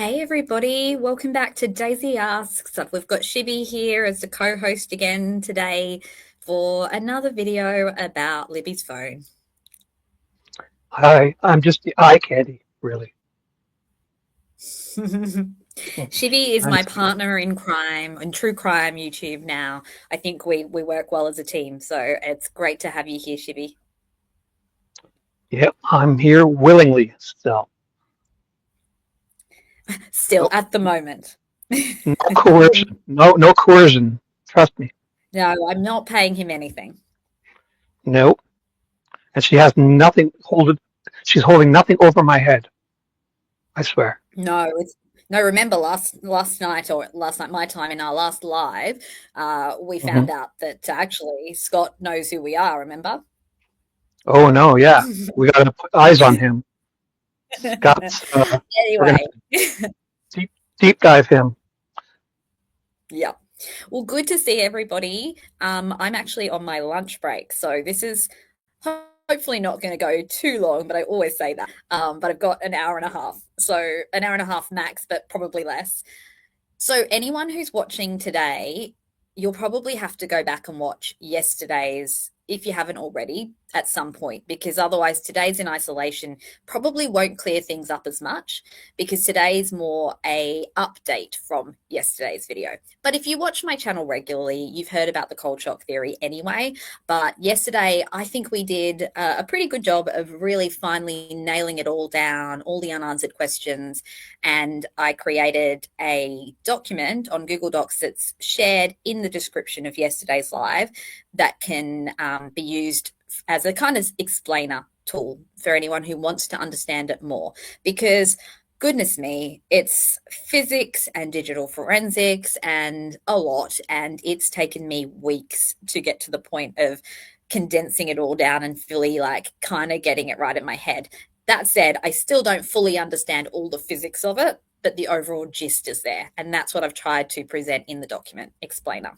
Hey everybody, welcome back to Daisy Asks. We've got Shibby here as the co-host again today for another video about Libby's phone. Hi, I'm just the eye candy, really. Shibby is I'm my just kidding. partner in crime, in true crime YouTube now. I think we work well as a team, so it's great to have you here, Shibby. Yep, I'm here willingly still. Still No, at the moment. no coercion. No coercion. Trust me. No, I'm not paying him anything. No. And she has nothing holding. She's holding nothing over my head. I swear. No, no. Remember last night my time in our last live, we Hmm. found out that actually Scott knows who we are. Remember? Oh no, yeah. We gotta put eyes on him. Scott's. We're gonna Anyway, deep deep dive him. yeah. Well, good to see everybody. I'm actually on my lunch break, so this is hopefully not going to go too long, but I always say that. But I've got an hour and a half, so an hour and a half max, but probably less. So, anyone who's watching today, you'll probably have to go back and watch yesterday's, if you haven't already, at some point, because otherwise today's in isolation probably won't clear things up as much, because today's more a update from yesterday's video. But if you watch my channel regularly, you've heard about the cold shock theory anyway. But yesterday, I think we did a pretty good job of really finally nailing it all down, all the unanswered questions, and I created a document on Google Docs that's shared in the description of yesterday's live that can be used as a kind of explainer tool for anyone who wants to understand it more. Because goodness me, it's physics and digital forensics and a lot, and it's taken me weeks to get to the point of condensing it all down and fully like kind of getting it right in my head. That said, I still don't fully understand all the physics of it, but the overall gist is there. And that's what I've tried to present in the document explainer.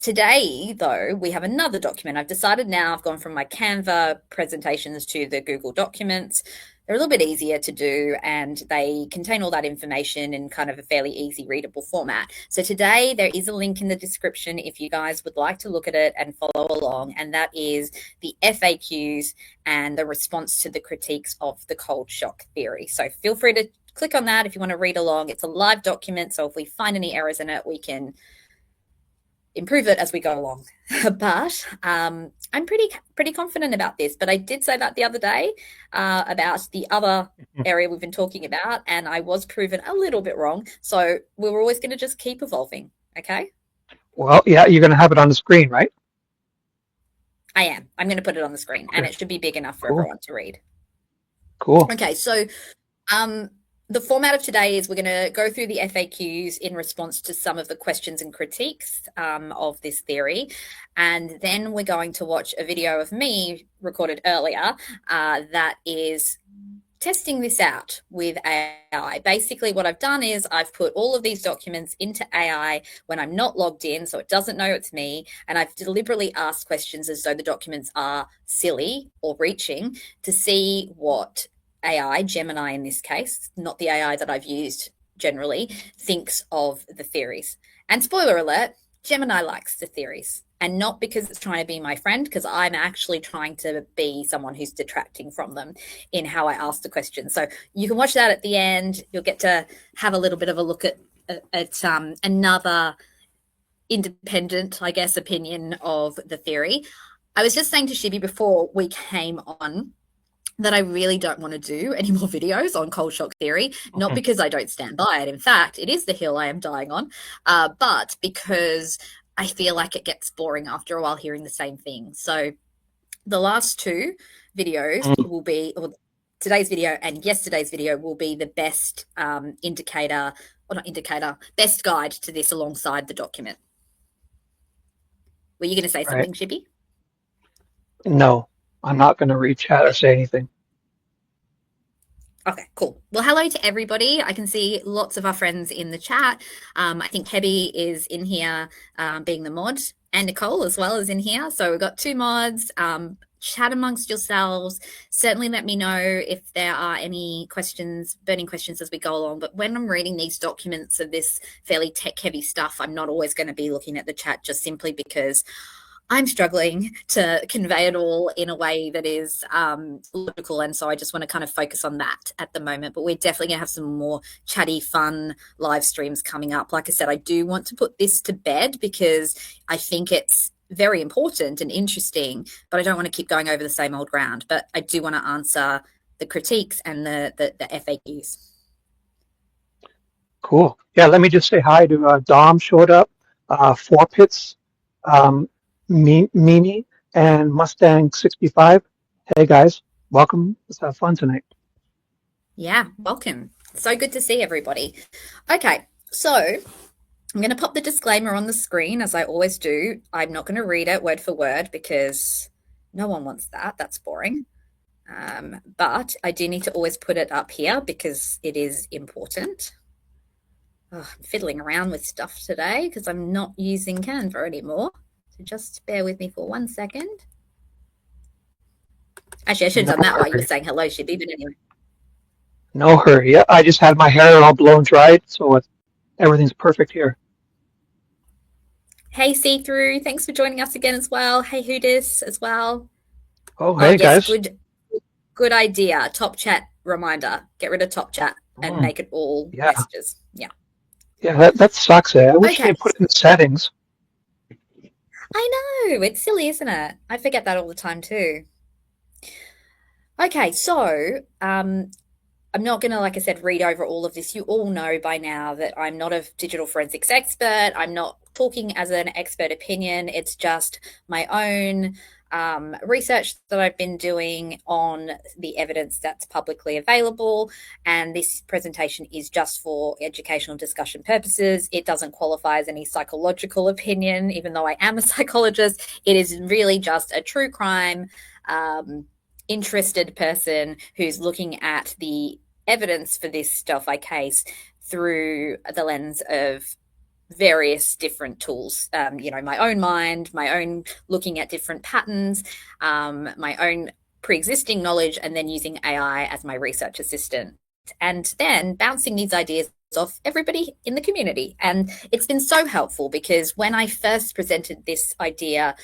Today, though, we have another document. I've decided now I've gone from my Canva presentations to the Google documents. They're a little bit easier to do and they contain all that information in kind of a fairly easy readable format. So today there is a link in the description if you guys would like to look at it and follow along, and that is the FAQs and the response to the critiques of the cold shock theory. So feel free to click on that if you want to read along. It's a live document, so if we find any errors in it, we can improve it as we go along. But I'm pretty confident about this. But I did say that the other day about the other area we've been talking about, and I was proven a little bit wrong. So we were always going to just keep evolving. Okay, Well, yeah, you're gonna have it on the screen, right? I am. I'm going to put it on the screen, and Okay. it should be big enough for Cool. everyone to read. Cool. Okay, so um, the format of today is we're going to go through the FAQs in response to some of the questions and critiques of this theory. And then we're going to watch a video of me recorded earlier that is testing this out with AI. Basically, what I've done is I've put all of these documents into AI when I'm not logged in, so it doesn't know it's me. And I've deliberately asked questions as though the documents are silly or reaching to see what AI, Gemini in this case, not the AI that I've used generally, thinks of the theories. And spoiler alert, Gemini likes the theories. And not because it's trying to be my friend, because I'm actually trying to be someone who's detracting from them in how I ask the question. So you can watch that at the end. You'll get to have a little bit of a look at another independent, I guess, opinion of the theory. I was just saying to Shibby before we came on that I really don't want to do any more videos on cold shock theory, not because I don't stand by it. In fact, it is the hill I am dying on, but because I feel like it gets boring after a while hearing the same thing. So the last two videos will be, or today's video and yesterday's video will be the best indicator, or not indicator, best guide to this alongside the document. Were you going to say All right. something, Shibby? No, I'm not gonna read chat or say anything. Okay, cool. Well, hello to everybody. I can see lots of our friends in the chat. I think Hebby is in here being the mod, and Nicole as well is in here. So we've got two mods. chat amongst yourselves. Certainly let me know if there are any questions, burning questions as we go along. But when I'm reading these documents of this fairly tech-heavy stuff, I'm not always going to be looking at the chat, just simply because I'm struggling to convey it all in a way that is logical, and so I just want to kind of focus on that at the moment. But we're definitely going to have some more chatty, fun live streams coming up. Like I said, I do want to put this to bed because I think it's very important and interesting, but I don't want to keep going over the same old ground. But I do want to answer the critiques and the FAQs. Cool. Yeah, let me just say hi to Dom showed up, Four Pits, Mimi, and Mustang 65. Hey guys, welcome. Let's have fun tonight. Yeah, welcome. So good to see everybody. Okay, so I'm going to pop the disclaimer on the screen as I always do. I'm not going to read it word for word because no one wants that. That's boring. But I do need to always put it up here because it is important. Oh, I'm fiddling around with stuff today because I'm not using Canva anymore. So just bear with me for 1 second. Actually, I should have done that while you were saying hello, Shibby, but anyway. No hurry. Yeah, I just had my hair all blown dried, so everything's perfect here. Hey, See-Through, thanks for joining us again as well. Hey, Hoodis as well. Oh, hey yes, guys. good idea. Top chat reminder. Get rid of top chat and make it all messages. Yeah. Yeah, that sucks. I wish they put it in the settings. I know. It's silly, isn't it? I forget that all the time too. Okay, so I'm not going to, like I said, read over all of this. You all know by now that I'm not a digital forensics expert. I'm not talking as an expert opinion. It's just my own research that I've been doing on the evidence that's publicly available. And this presentation is just for educational discussion purposes. It doesn't qualify as any psychological opinion, even though I am a psychologist. It is really just a true crime interested person who's looking at the evidence for this Delphi case through the lens of various different tools, my own mind, my own looking at different patterns, my own pre-existing knowledge, and then using AI as my research assistant, and then bouncing these ideas off everybody in the community. And it's been so helpful because when I first presented this idea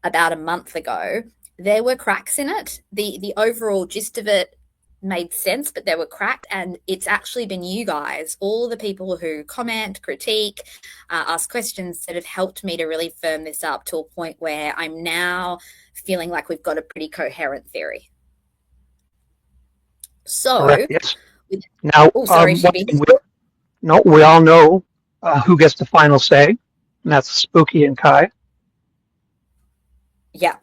about a month ago, there were cracks in it. The overall gist of it made sense, but there were cracks, and it's actually been you guys, all the people who comment, critique, ask questions, that have helped me to really firm this up to a point where I'm now feeling like we've got a pretty coherent theory. So, correct, yes. Now, sorry, Shibby. we all know who gets the final say, and that's Spooky and Kai. Yeah,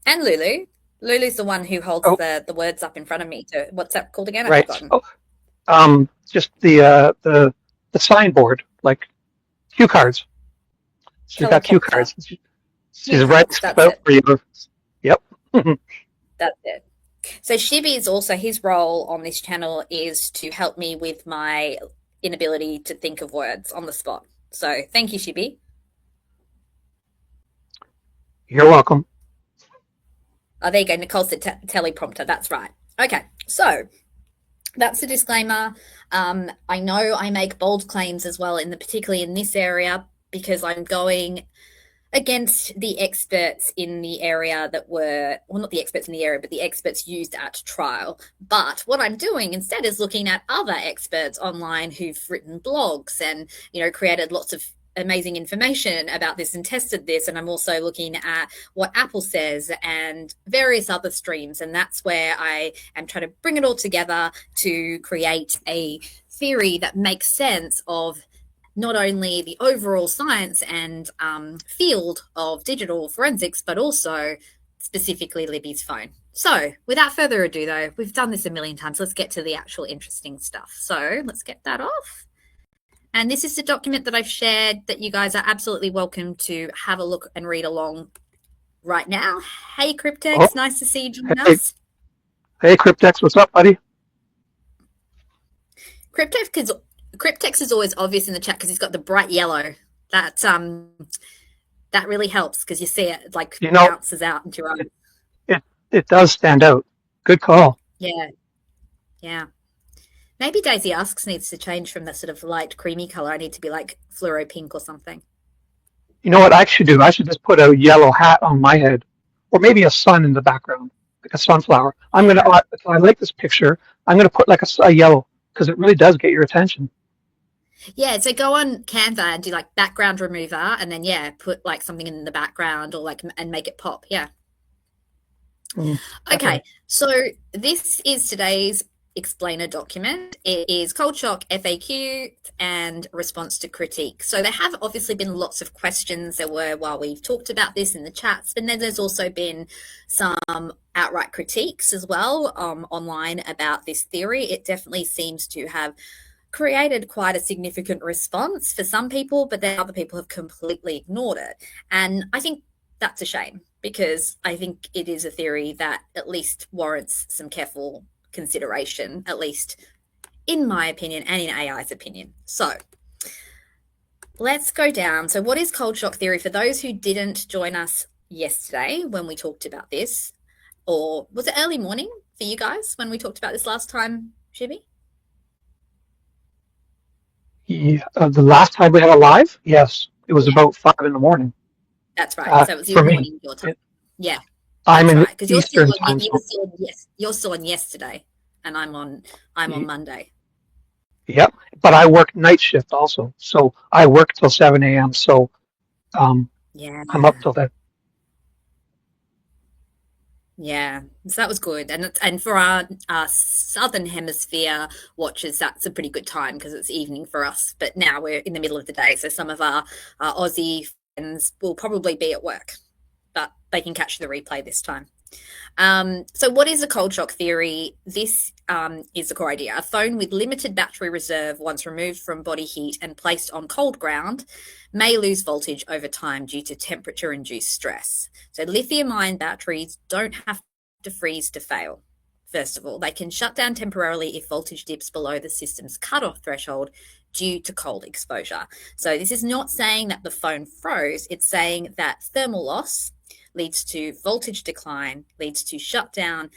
and Lulu. Lulu's the one who holds the words up in front of me. To what's that called again? I've forgotten. Just the signboard, like cue cards. She's got cue cards. She's right for you. Yep. That's it. So Shibby is also, his role on this channel is to help me with my inability to think of words on the spot. So thank you, Shibby. You're welcome. Oh, there you go. Nicole's the teleprompter. That's right. Okay, so that's the disclaimer. I know I make bold claims as well, particularly in this area, because I'm going against the experts in the area that were, well, not the experts in the area, but the experts used at trial. But what I'm doing instead is looking at other experts online who've written blogs and, created lots of amazing information about this and tested this. And I'm also looking at what Apple says and various other streams. And that's where I am trying to bring it all together to create a theory that makes sense of not only the overall science and field of digital forensics, but also specifically Libby's phone. So without further ado, though, we've done this a million times. Let's get to the actual interesting stuff. So let's get that off. And this is the document that I've shared that you guys are absolutely welcome to have a look and read along right now. Hey, Cryptex, nice to see you join us. Hey, Cryptex, what's up, buddy? Cryptex is always obvious in the chat because he's got the bright yellow. That really helps because you see it bounces out into your eyes. It does stand out. Good call. Yeah, yeah. Maybe Daisy Asks needs to change from that sort of light creamy color. I need to be like fluoro pink or something. You know what I should do? I should just put a yellow hat on my head, or maybe a sun in the background, like a sunflower. Yeah. If I like this picture, I'm gonna put like a yellow because it really does get your attention. Yeah, so go on Canva and do like background remover and then yeah, put like something in the background or like and make it pop. Yeah. Okay, Definitely. so this is today's explainer document. It is Cold Shock FAQ and response to critique. So there have obviously been lots of questions there were while we've talked about this in the chats, but then there's also been some outright critiques as well online about this theory. It definitely seems to have created quite a significant response for some people, but then other people have completely ignored it. And I think that's a shame because I think it is a theory that at least warrants some careful consideration, at least in my opinion and in AI's opinion. So let's go down. So, what is cold shock theory? For those who didn't join us yesterday when we talked about this, or was it early morning for you guys when we talked about this last time, Shibby? Yeah, the last time we had a live, yes, it was Yeah, about 5 in the morning. that's right. So it was your For me, morning, your time. Yeah, I'm that's in right. Because Eastern time zone. you're still on yesterday, and I'm on Monday. Yep, but I work night shift also, so I work till 7 a.m. So um, Yeah, I'm up till that. yeah. So that was good, and for our southern hemisphere watchers, that's a pretty good time because it's evening for us. But now we're in the middle of the day, so some of our Aussie friends will probably be at work, but they can catch the replay this time. So, what is a cold shock theory? This is the core idea. A phone with limited battery reserve, once removed from body heat and placed on cold ground, may lose voltage over time due to temperature induced stress. So, lithium ion batteries don't have to freeze to fail. First of all, they can shut down temporarily if voltage dips below the system's cutoff threshold due to cold exposure. So, this is not saying that the phone froze, it's saying that thermal loss leads to voltage decline, leads to shutdown,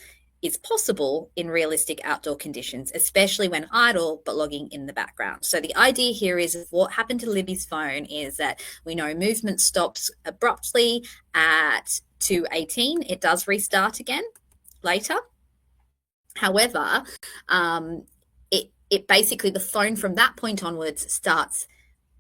is possible in realistic outdoor conditions, especially when idle but logging in the background. So the idea here is what happened to Libby's phone is that we know movement stops abruptly at 2:18. It does restart again later. However, it basically the phone from that point onwards starts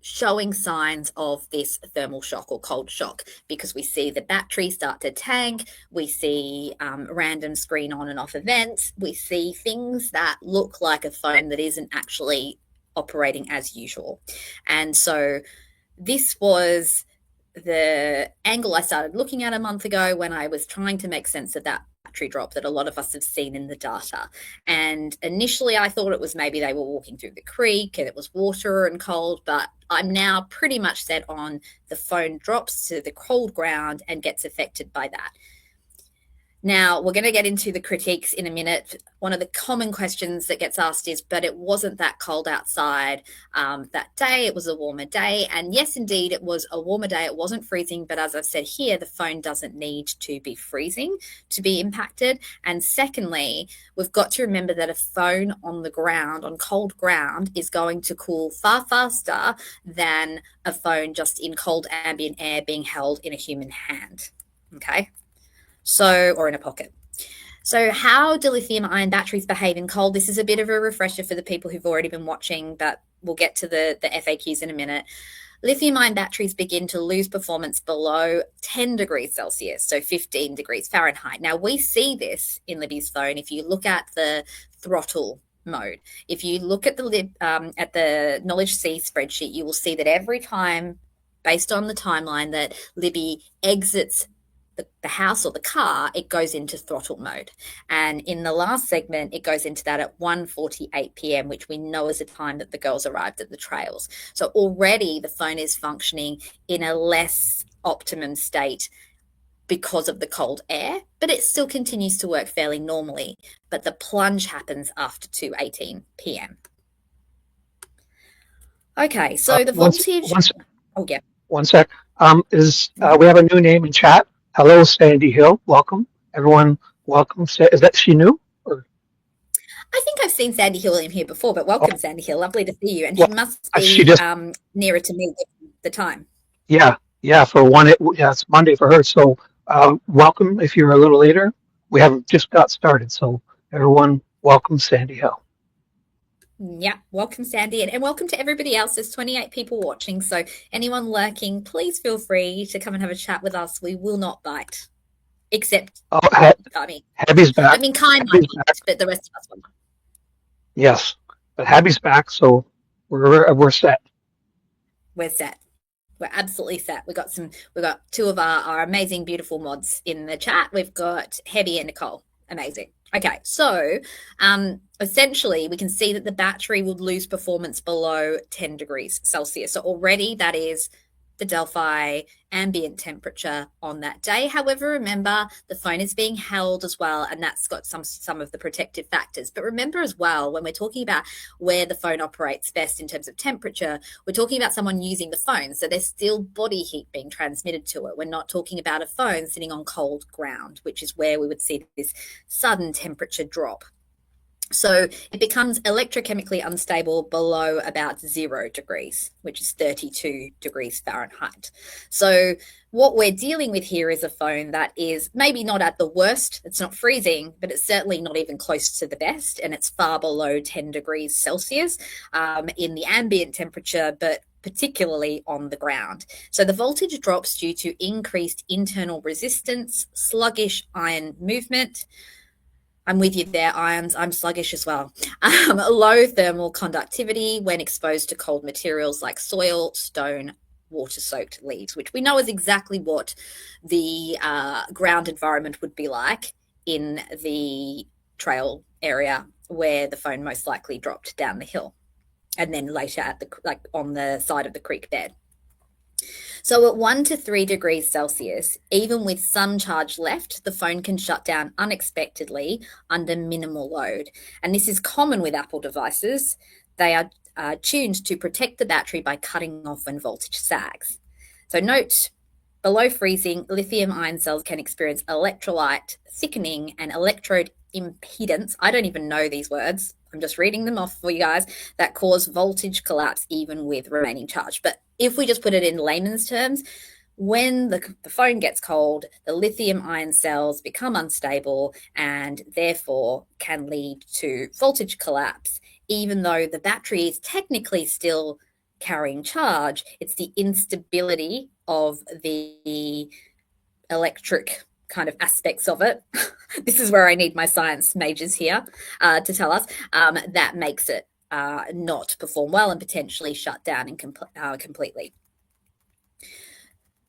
showing signs of this thermal shock or cold shock because we see the battery start to tank, we see random screen on and off events, we see things that look like a phone that isn't actually operating as usual. And so this was the angle I started looking at a month ago when I was trying to make sense of that battery drop that a lot of us have seen in the data. And initially I thought it was maybe they were walking through the creek and it was water and cold, but I'm now pretty much set on the phone drops to the cold ground and gets affected by that. Now, we're going to get into the critiques in a minute. One of the common questions that gets asked is, but it wasn't that cold outside that day. It was a warmer day. And yes, indeed, it was a warmer day. It wasn't freezing. But as I've said here, the phone doesn't need to be freezing to be impacted. And secondly, we've got to remember that a phone on the ground, on cold ground, is going to cool far faster than a phone just in cold ambient air being held in a human hand. Okay. So, or in a pocket. So, how do lithium ion batteries behave in cold? This is a bit of a refresher for the people who've already been watching, but we'll get to the FAQs in a minute. Lithium ion batteries begin to lose performance below 10 degrees Celsius, so 15 degrees Fahrenheit. Now, we see this in Libby's phone if you look at the throttle mode. If you look at the Knowledge C spreadsheet, you will see that every time, based on the timeline, that Libby exits the house or the car, it goes into throttle mode. And in the last segment, it goes into that at 1:48 p.m., which we know is the time that the girls arrived at the trails. So already the phone is functioning in a less optimum state because of the cold air, but it still continues to work fairly normally. But the plunge happens after 2:18 p.m. Okay, so the voltage. Oh, yeah. One sec. We have a new name in chat. Hello, Sandy Hill. Welcome. Everyone welcome. Is that she new? Or, I think I've seen Sandy Hill in here before, but oh, welcome, Sandy Hill. Lovely to see you. And well, he must she be just, nearer to me given the time. yeah, yeah, yeah, it's Monday for her. So, welcome if you're a little later. We haven't just got started. So, everyone, welcome Sandy Hill. Yeah, welcome, Sandy, and welcome to everybody else. There's 28 people watching, so anyone lurking, please feel free to come and have a chat with us. We will not bite, except, Oh, I mean, Abby's back. Kai might Abby's back. bite, but the rest of us will not. Yes, but Abby's back, so we're set. We're set. We're absolutely set. We've got two of our amazing, beautiful mods in the chat. We've got Hebby and Nicole. Amazing. Okay, so essentially we can see that the battery would lose performance below 10 degrees Celsius. So already that is the Delphi ambient temperature on that day. However, remember the phone is being held as well, and that's got some of the protective factors. But remember as well, when we're talking about where the phone operates best in terms of temperature, we're talking about someone using the phone. So there's still body heat being transmitted to it. We're not talking about a phone sitting on cold ground, which is where we would see this sudden temperature drop. So it becomes electrochemically unstable below about 0 degrees, which is 32 degrees Fahrenheit. So what we're dealing with here is a phone that is maybe not at the worst. It's not freezing, but it's certainly not even close to the best. And it's far below 10 degrees Celsius in the ambient temperature, but particularly on the ground. So the voltage drops due to increased internal resistance, sluggish ion movement. I'm with you there, ions. I'm sluggish as well. Low thermal conductivity when exposed to cold materials like soil, stone, water-soaked leaves, which we know is exactly what the ground environment would be like in the trail area where the phone most likely dropped down the hill, and then later on the side of the creek bed. So at 1 to 3 degrees Celsius, even with some charge left, the phone can shut down unexpectedly under minimal load. And this is common with Apple devices. They are tuned to protect the battery by cutting off when voltage sags. So note, below freezing, lithium ion cells can experience electrolyte thickening and electrode impedance. I don't even know these words. I'm just reading them off for you guys, that cause voltage collapse even with remaining charge. But if we just put it in layman's terms, when the phone gets cold, the lithium ion cells become unstable and therefore can lead to voltage collapse, even though the battery is technically still carrying charge. It's the instability of the electric kind of aspects of it. This is where I need my science majors here to tell us that makes it not perform well and potentially shut down completely.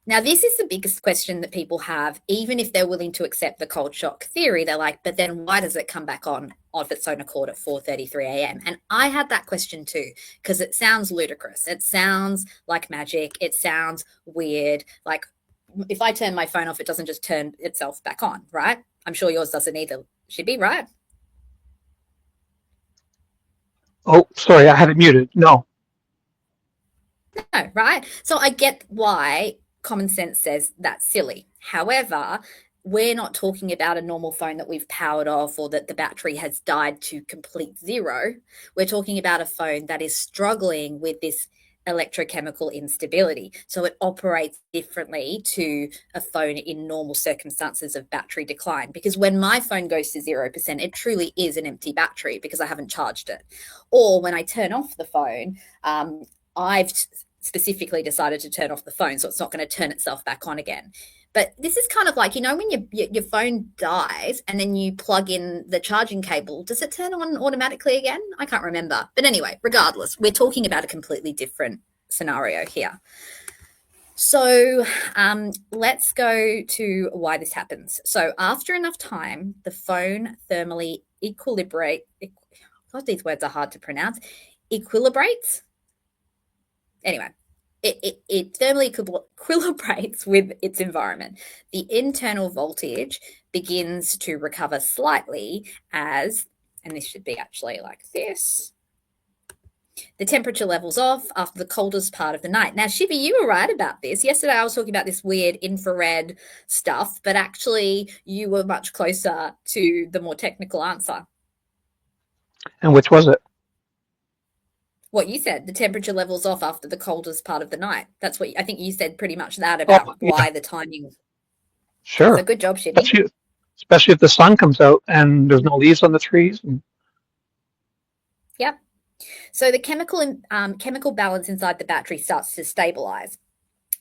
Now, this is the biggest question that people have, even if they're willing to accept the cold shock theory. They're like, but then why does it come back on of its own accord at 4:33 a.m.? And I had that question too, because it sounds ludicrous. It sounds like magic. It sounds weird. Like if I turn my phone off, it doesn't just turn itself back on, right? I'm sure yours doesn't either, Shibby, right? Oh, sorry, I had it muted. No. No, right? So I get why common sense says that's silly. However, we're not talking about a normal phone that we've powered off or that the battery has died to complete zero. We're talking about a phone that is struggling with this electrochemical instability. So it operates differently to a phone in normal circumstances of battery decline. Because when my phone goes to 0%, it truly is an empty battery because I haven't charged it. Or when I turn off the phone, I've specifically decided to turn off the phone so it's not going to turn itself back on again. But this is kind of like, when your phone dies and then you plug in the charging cable, does it turn on automatically again? I can't remember. But anyway, regardless, we're talking about a completely different scenario here. So let's go to why this happens. So after enough time, the phone thermally God, these words are hard to pronounce. Equilibrates. Anyway, it thermally equilibrates with its environment. The internal voltage begins to recover slightly and this should be actually like this. The temperature levels off after the coldest part of the night. Now, Shibby, you were right about this. Yesterday I was talking about this weird infrared stuff, but actually you were much closer to the more technical answer. And which was it? What you said, the temperature levels off after the coldest part of the night. That's what I think you said pretty much that about Oh, yeah, why the timing. So sure. good job, Shibby. Especially if the sun comes out and there's no leaves on the trees. And, Yep. So the chemical balance inside the battery starts to stabilize.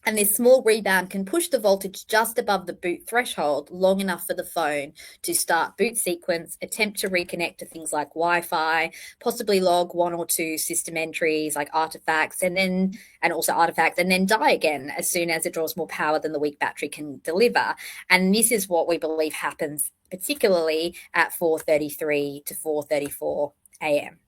And this small rebound can push the voltage just above the boot threshold long enough for the phone to start boot sequence, attempt to reconnect to things like Wi-Fi, possibly log one or two system entries like artifacts, and then die again as soon as it draws more power than the weak battery can deliver. And this is what we believe happens particularly at 4:33 to 4:34 a.m.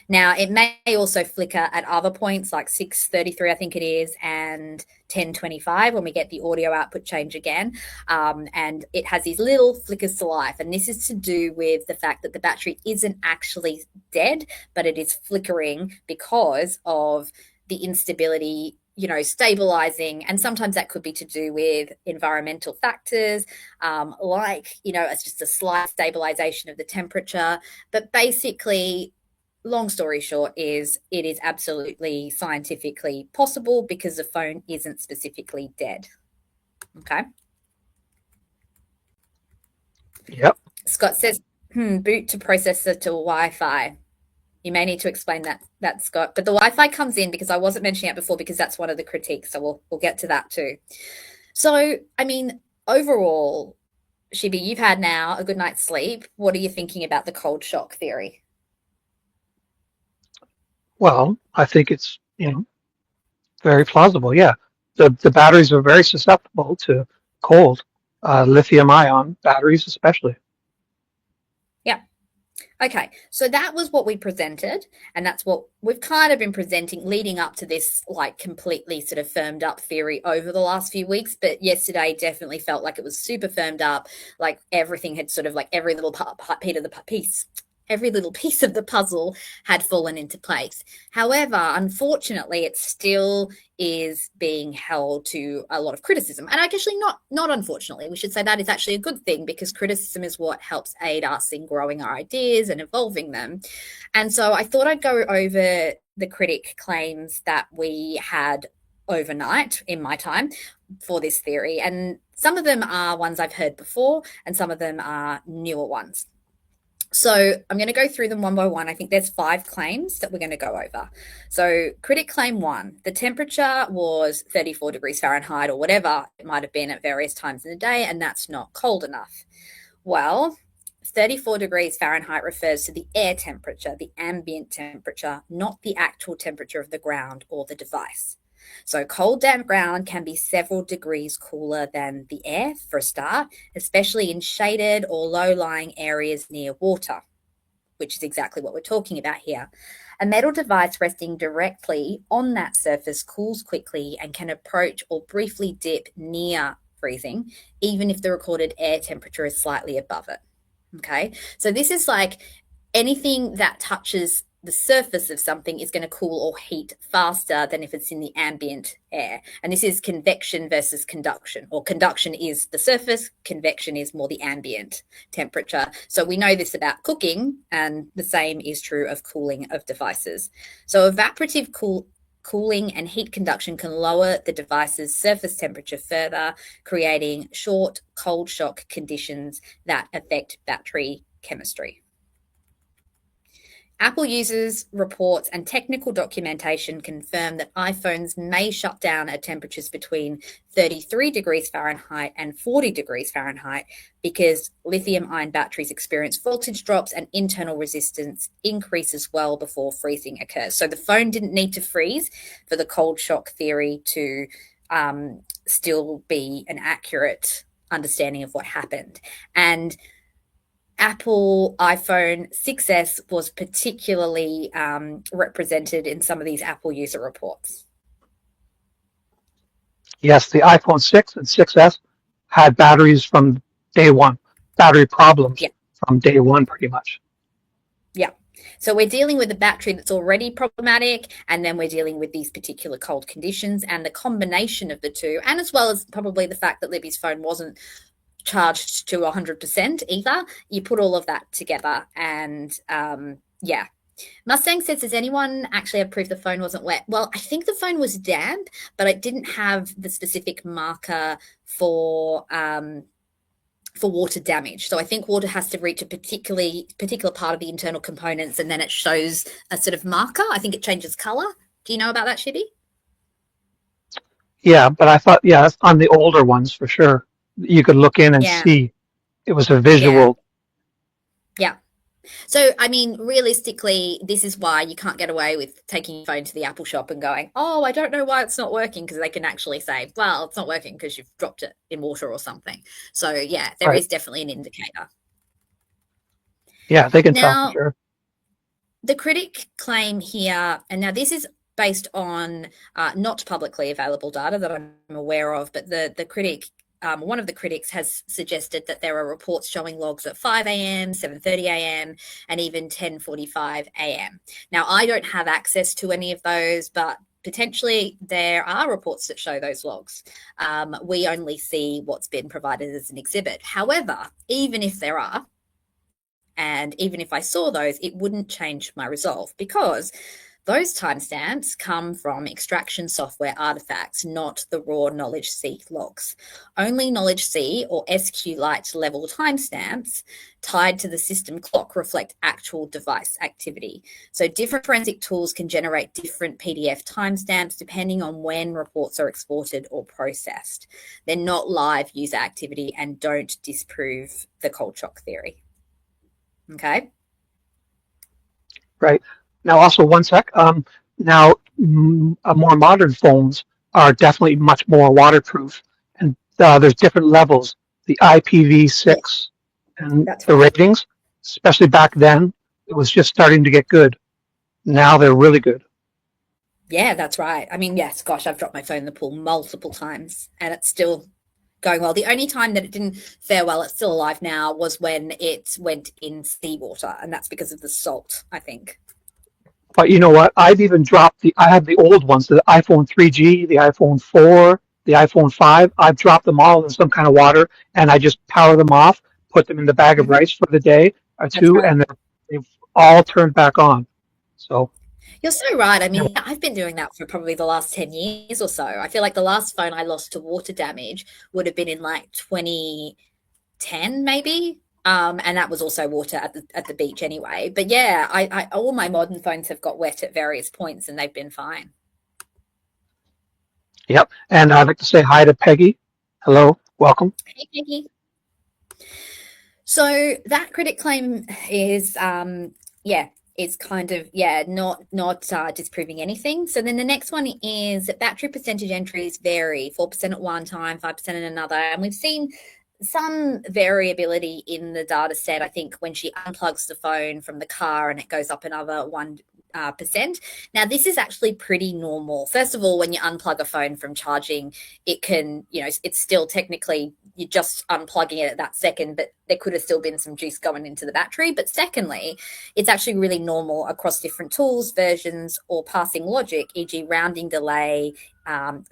Now, it may also flicker at other points like 6:33, I think it is, and 10:25 when we get the audio output change again. And it has these little flickers to life. And this is to do with the fact that the battery isn't actually dead, but it is flickering because of the instability, stabilizing. And sometimes that could be to do with environmental factors, it's just a slight stabilization of the temperature. But basically, long story short is it is absolutely scientifically possible because the phone isn't specifically dead. Okay. yep. Scott says, boot to processor to Wi-Fi. You may need to explain that, Scott. But the Wi-Fi comes in because I wasn't mentioning it before because that's one of the critiques. So we'll get to that too. So, I mean, overall, Shibby, you've had now a good night's sleep. What are you thinking about the cold shock theory? Well, I think it's, very plausible. Yeah. The batteries are very susceptible to cold, lithium ion batteries, especially. Yeah. Okay, so that was what we presented, and that's what we've kind of been presenting leading up to this, like, completely sort of firmed up theory over the last few weeks. But yesterday definitely felt like it was super firmed up, like everything had sort of like every little piece every little piece of the puzzle had fallen into place. However, unfortunately, it still is being held to a lot of criticism. And actually, not unfortunately, we should say that is actually a good thing because criticism is what helps aid us in growing our ideas and evolving them. And so I thought I'd go over the critic claims that we had overnight in my time for this theory. And some of them are ones I've heard before, and some of them are newer ones. So I'm going to go through them one by one. I think there's 5 claims that we're going to go over. So critic claim 1, the temperature was 34 degrees Fahrenheit or whatever it might have been at various times in the day, and that's not cold enough. Well, 34 degrees Fahrenheit refers to the air temperature, the ambient temperature, not the actual temperature of the ground or the device. So cold, damp ground can be several degrees cooler than the air for a start, especially in shaded or low-lying areas near water, which is exactly what we're talking about here. A metal device resting directly on that surface cools quickly and can approach or briefly dip near freezing, even if the recorded air temperature is slightly above it. Okay, so this is like anything that touches the surface of something is going to cool or heat faster than if it's in the ambient air. And this is convection versus conduction, or conduction is the surface, convection is more the ambient temperature. So we know this about cooking, and the same is true of cooling of devices. So evaporative cooling and heat conduction can lower the device's surface temperature further, creating short cold shock conditions that affect battery chemistry. Apple users' reports and technical documentation confirm that iPhones may shut down at temperatures between 33 degrees Fahrenheit and 40 degrees Fahrenheit because lithium-ion batteries experience voltage drops and internal resistance increases well before freezing occurs. So the phone didn't need to freeze for the cold shock theory to still be an accurate understanding of what happened. And Apple iPhone 6S was particularly represented in some of these Apple user reports. Yes, the iPhone 6 and 6S had batteries from day one, battery problems Yeah. from day one, pretty much. Yeah. So we're dealing with a battery that's already problematic, and then we're dealing with these particular cold conditions, and the combination of the two, and as well as probably the fact that Libby's phone wasn't charged to 100% either. You put all of that together, and yeah. Mustang says, does anyone actually have proof the phone wasn't wet? Well, I think the phone was damp, but it didn't have the specific marker for water damage. So I think water has to reach a particular part of the internal components, and then it shows a sort of marker. I think it changes color. Do you know about that, Shibby? Yeah, but I thought, yeah, that's on the older ones for sure. You could look in and Yeah, see it was a yeah, visual. yeah. So, I mean, realistically, this is why you can't get away with taking your phone to the Apple shop and going, oh, I don't know why it's not working, because they can actually say, well, it's not working because you've dropped it in water or something. So, yeah, there Right. is definitely an indicator. Yeah, they can tell for Now, sure. the critic claim here, and now this is based on not publicly available data that I'm aware of, but the critic, one of the critics has suggested that there are reports showing logs at 5 a.m., 7:30 a.m., and even 10:45 a.m. Now, I don't have access to any of those, but potentially there are reports that show those logs. We only see what's been provided as an exhibit. However, even if there are, and even if I saw those, it wouldn't change my resolve, because those timestamps come from extraction software artifacts, not the raw knowledge C logs. Only knowledge C or SQLite level timestamps tied to the system clock reflect actual device activity. So different forensic tools can generate different PDF timestamps depending on when reports are exported or processed. They're not live user activity and don't disprove the cold shock theory. Okay. Right. Now, also one sec. Now, more modern phones are definitely much more waterproof, and there's different levels. The Yes, IPv6 and that's the right. ratings, especially back then, it was just starting to get good. Now they're really good. Yeah, that's right. I mean, yes, gosh, I've dropped my phone in the pool multiple times and it's still going well. The only time that it didn't fare well, it's still alive now, was when it went in seawater, and that's because of the salt, I think. But you know what? I've even dropped I have the old ones, the iPhone 3G, the iPhone 4, the iPhone 5. I've dropped them all in some kind of water, and I just power them off, put them in the bag of Mhm. rice for the day or That's two, right. and they've all turned back on. So, You're so right. I yeah. mean, I've been doing that for probably the last 10 years or so. I feel like the last phone I lost to water damage would have been in like 2010, maybe. And that was also water at the beach anyway. But yeah, I all my modern phones have got wet at various points and they've been fine. Yep. And I'd like to say hi to Peggy. Hello, welcome. Hey, Peggy. So that critic claim is, yeah, is kind of, yeah, not disproving anything. So then the next one is that battery percentage entries vary, 4% at one time, 5% at another, and we've seen some variability in the data set. I think when she unplugs the phone from the car and it goes up another 1%. Now, this is actually pretty normal. First of all, when you unplug a phone from charging, it can, it's still technically, you're just unplugging it at that second, but there could have still been some juice going into the battery. But secondly, it's actually really normal across different tools, versions, or passing logic, e.g., rounding, delay, and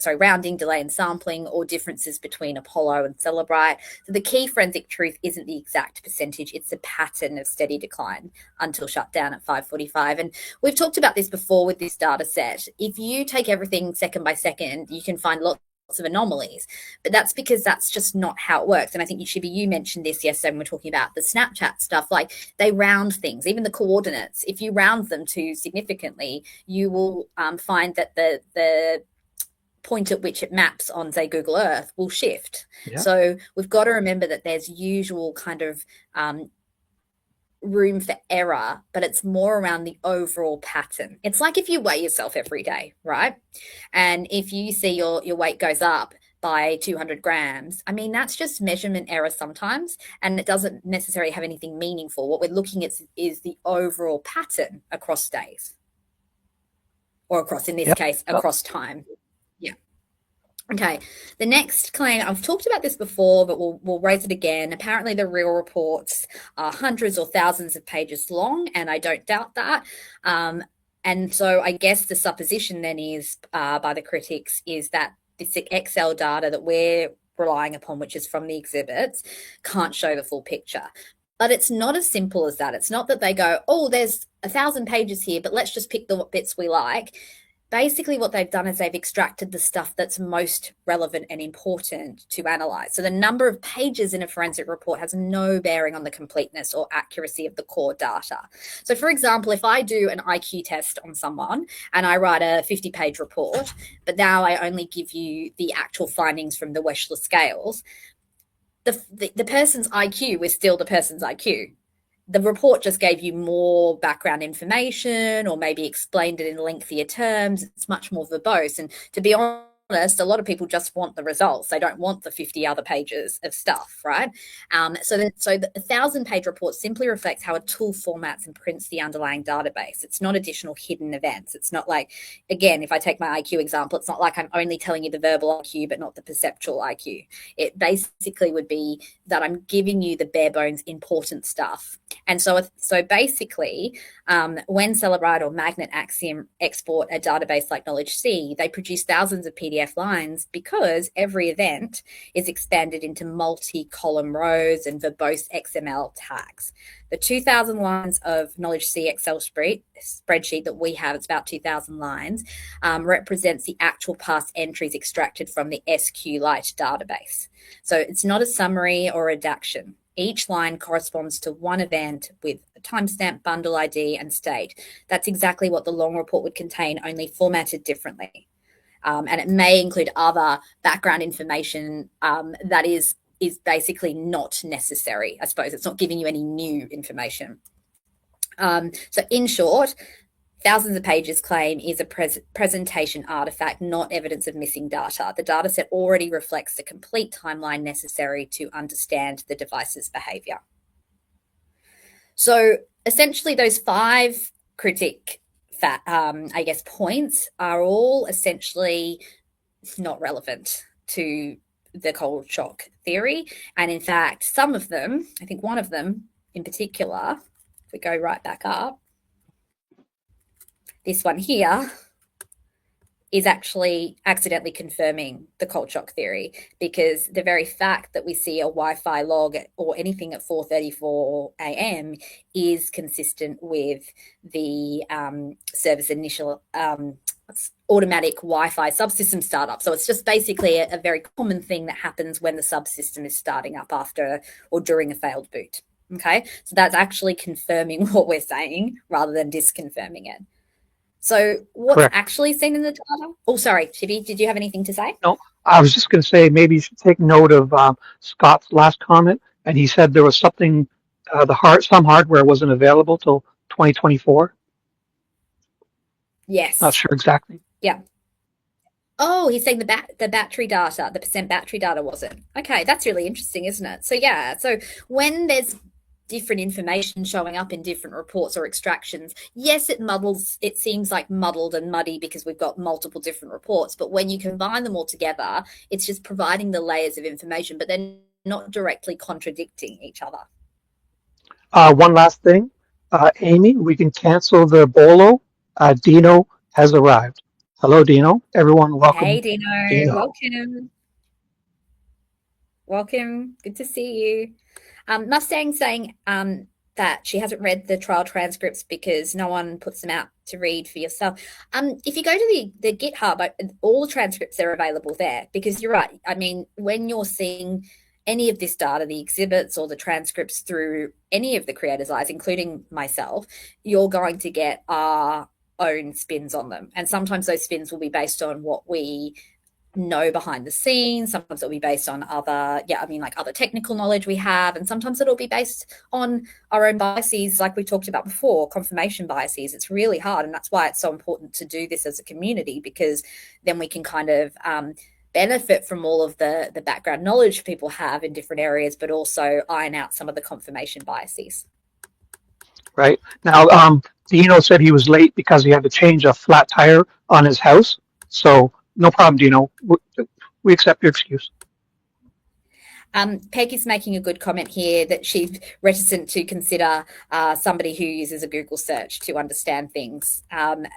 sampling, or differences between Apollo and Celebrite. So the key forensic truth isn't the exact percentage; it's a pattern of steady decline until shutdown at 5:45. And we've talked about this before with this data set. If you take everything second by second, you can find lots of anomalies, but that's because that's just not how it works. And I think you mentioned this yesterday when we're talking about the Snapchat stuff. Like, they round things, even the coordinates. If you round them too significantly, you will find that the point at which it maps on, say, Google Earth will shift. Yeah. So we've got to remember that there's usual kind of room for error, but it's more around the overall pattern. It's like if you weigh yourself every day, right? And if you see your weight goes up by 200 grams, I mean, that's just measurement error sometimes, and it doesn't necessarily have anything meaningful. What we're looking at is the overall pattern across days, or across, in this Yep. case, Yep. across time. Yeah. Okay, the next claim, I've talked about this before, but we'll raise it again. Apparently, the real reports are hundreds or thousands of pages long, and I don't doubt that. And so I guess the supposition then is by the critics is that this Excel data that we're relying upon, which is from the exhibits, can't show the full picture. But it's not as simple as that. It's not that they go, oh, there's 1,000 pages here, but let's just pick the bits we like. Basically, what they've done is they've extracted the stuff that's most relevant and important to analyze. So the number of pages in a forensic report has no bearing on the completeness or accuracy of the core data. So, for example, if I do an IQ test on someone and I write a 50-page report, but now I only give you the actual findings from the Wechsler scales, the person's IQ is still the person's IQ. The report just gave you more background information or maybe explained it in lengthier terms. It's much more verbose. And to be honest, a lot of people just want the results. They don't want the 50 other pages of stuff, right? So the 1,000-page report simply reflects how a tool formats and prints the underlying database. It's not additional hidden events. It's not like, again, if I take my IQ example, it's not like I'm only telling you the verbal IQ but not the perceptual IQ. It basically would be that I'm giving you the bare bones important stuff. And so basically, when Cellebrite or Magnet Axiom export a database like Knowledge C, they produce thousands of PDF lines because every event is expanded into multi-column rows and verbose XML tags. The 2,000 lines of Knowledge C Excel spreadsheet that we have, it's about 2,000 lines, represents the actual past entries extracted from the SQLite database. So it's not a summary or a redaction. Each line corresponds to one event with a timestamp, bundle ID, and state. That's exactly what the long report would contain, only formatted differently. And it may include other background information that is basically not necessary. I suppose it's not giving you any new information. So in short, thousands of pages claim is a presentation artifact, not evidence of missing data. The data set already reflects the complete timeline necessary to understand the device's behavior. So essentially those 5 critic points are all essentially not relevant to the cold shock theory. And in fact, some of them, I think one of them in particular, if we go right back up, this one here is actually accidentally confirming the cold shock theory, because the very fact that we see a Wi-Fi log or anything at 4:34 a.m. is consistent with the service initial automatic Wi-Fi subsystem startup. So it's just basically a very common thing that happens when the subsystem is starting up after or during a failed boot. Okay, so that's actually confirming what we're saying rather than disconfirming it. So what's Correct. actually seen in the data? Oh, sorry, Shibby, did you have anything to say? No, I was just going to say maybe you should take note of Scott's last comment, and he said there was something, some hardware wasn't available till 2024. Not Yes. sure exactly. Yeah. Oh, he's saying the battery data, the percent battery data wasn't. Okay, that's really interesting, isn't it? So yeah, so when there's different information showing up in different reports or extractions, yes, it seems like muddled and muddy because we've got multiple different reports, but when you combine them all together, it's just providing the layers of information, but they're not directly contradicting each other. One last thing, Amy, we can cancel the Bolo. Dino has arrived. Hello, Dino. Everyone, welcome. Hey, Dino. Welcome. Good to see you. Mustang saying that she hasn't read the trial transcripts because no one puts them out to read for yourself. If you go to the GitHub, all the transcripts are available there, because you're right. I mean, when you're seeing any of this data, the exhibits or the transcripts through any of the creators' eyes, including myself, you're going to get our own spins on them. And sometimes those spins will be based on what we know behind the scenes. Sometimes it'll be based on other technical knowledge we have, and sometimes it'll be based on our own biases, like we talked about before, confirmation biases. It's really hard, and that's why it's so important to do this as a community, because then we can kind of benefit from all of the background knowledge people have in different areas, but also iron out some of the confirmation biases. Right. Now, Dino said he was late because he had to change a flat tire on his house. So no problem, Dino. we accept your excuse. Peg is making a good comment here that she's reticent to consider somebody who uses a Google search to understand things, and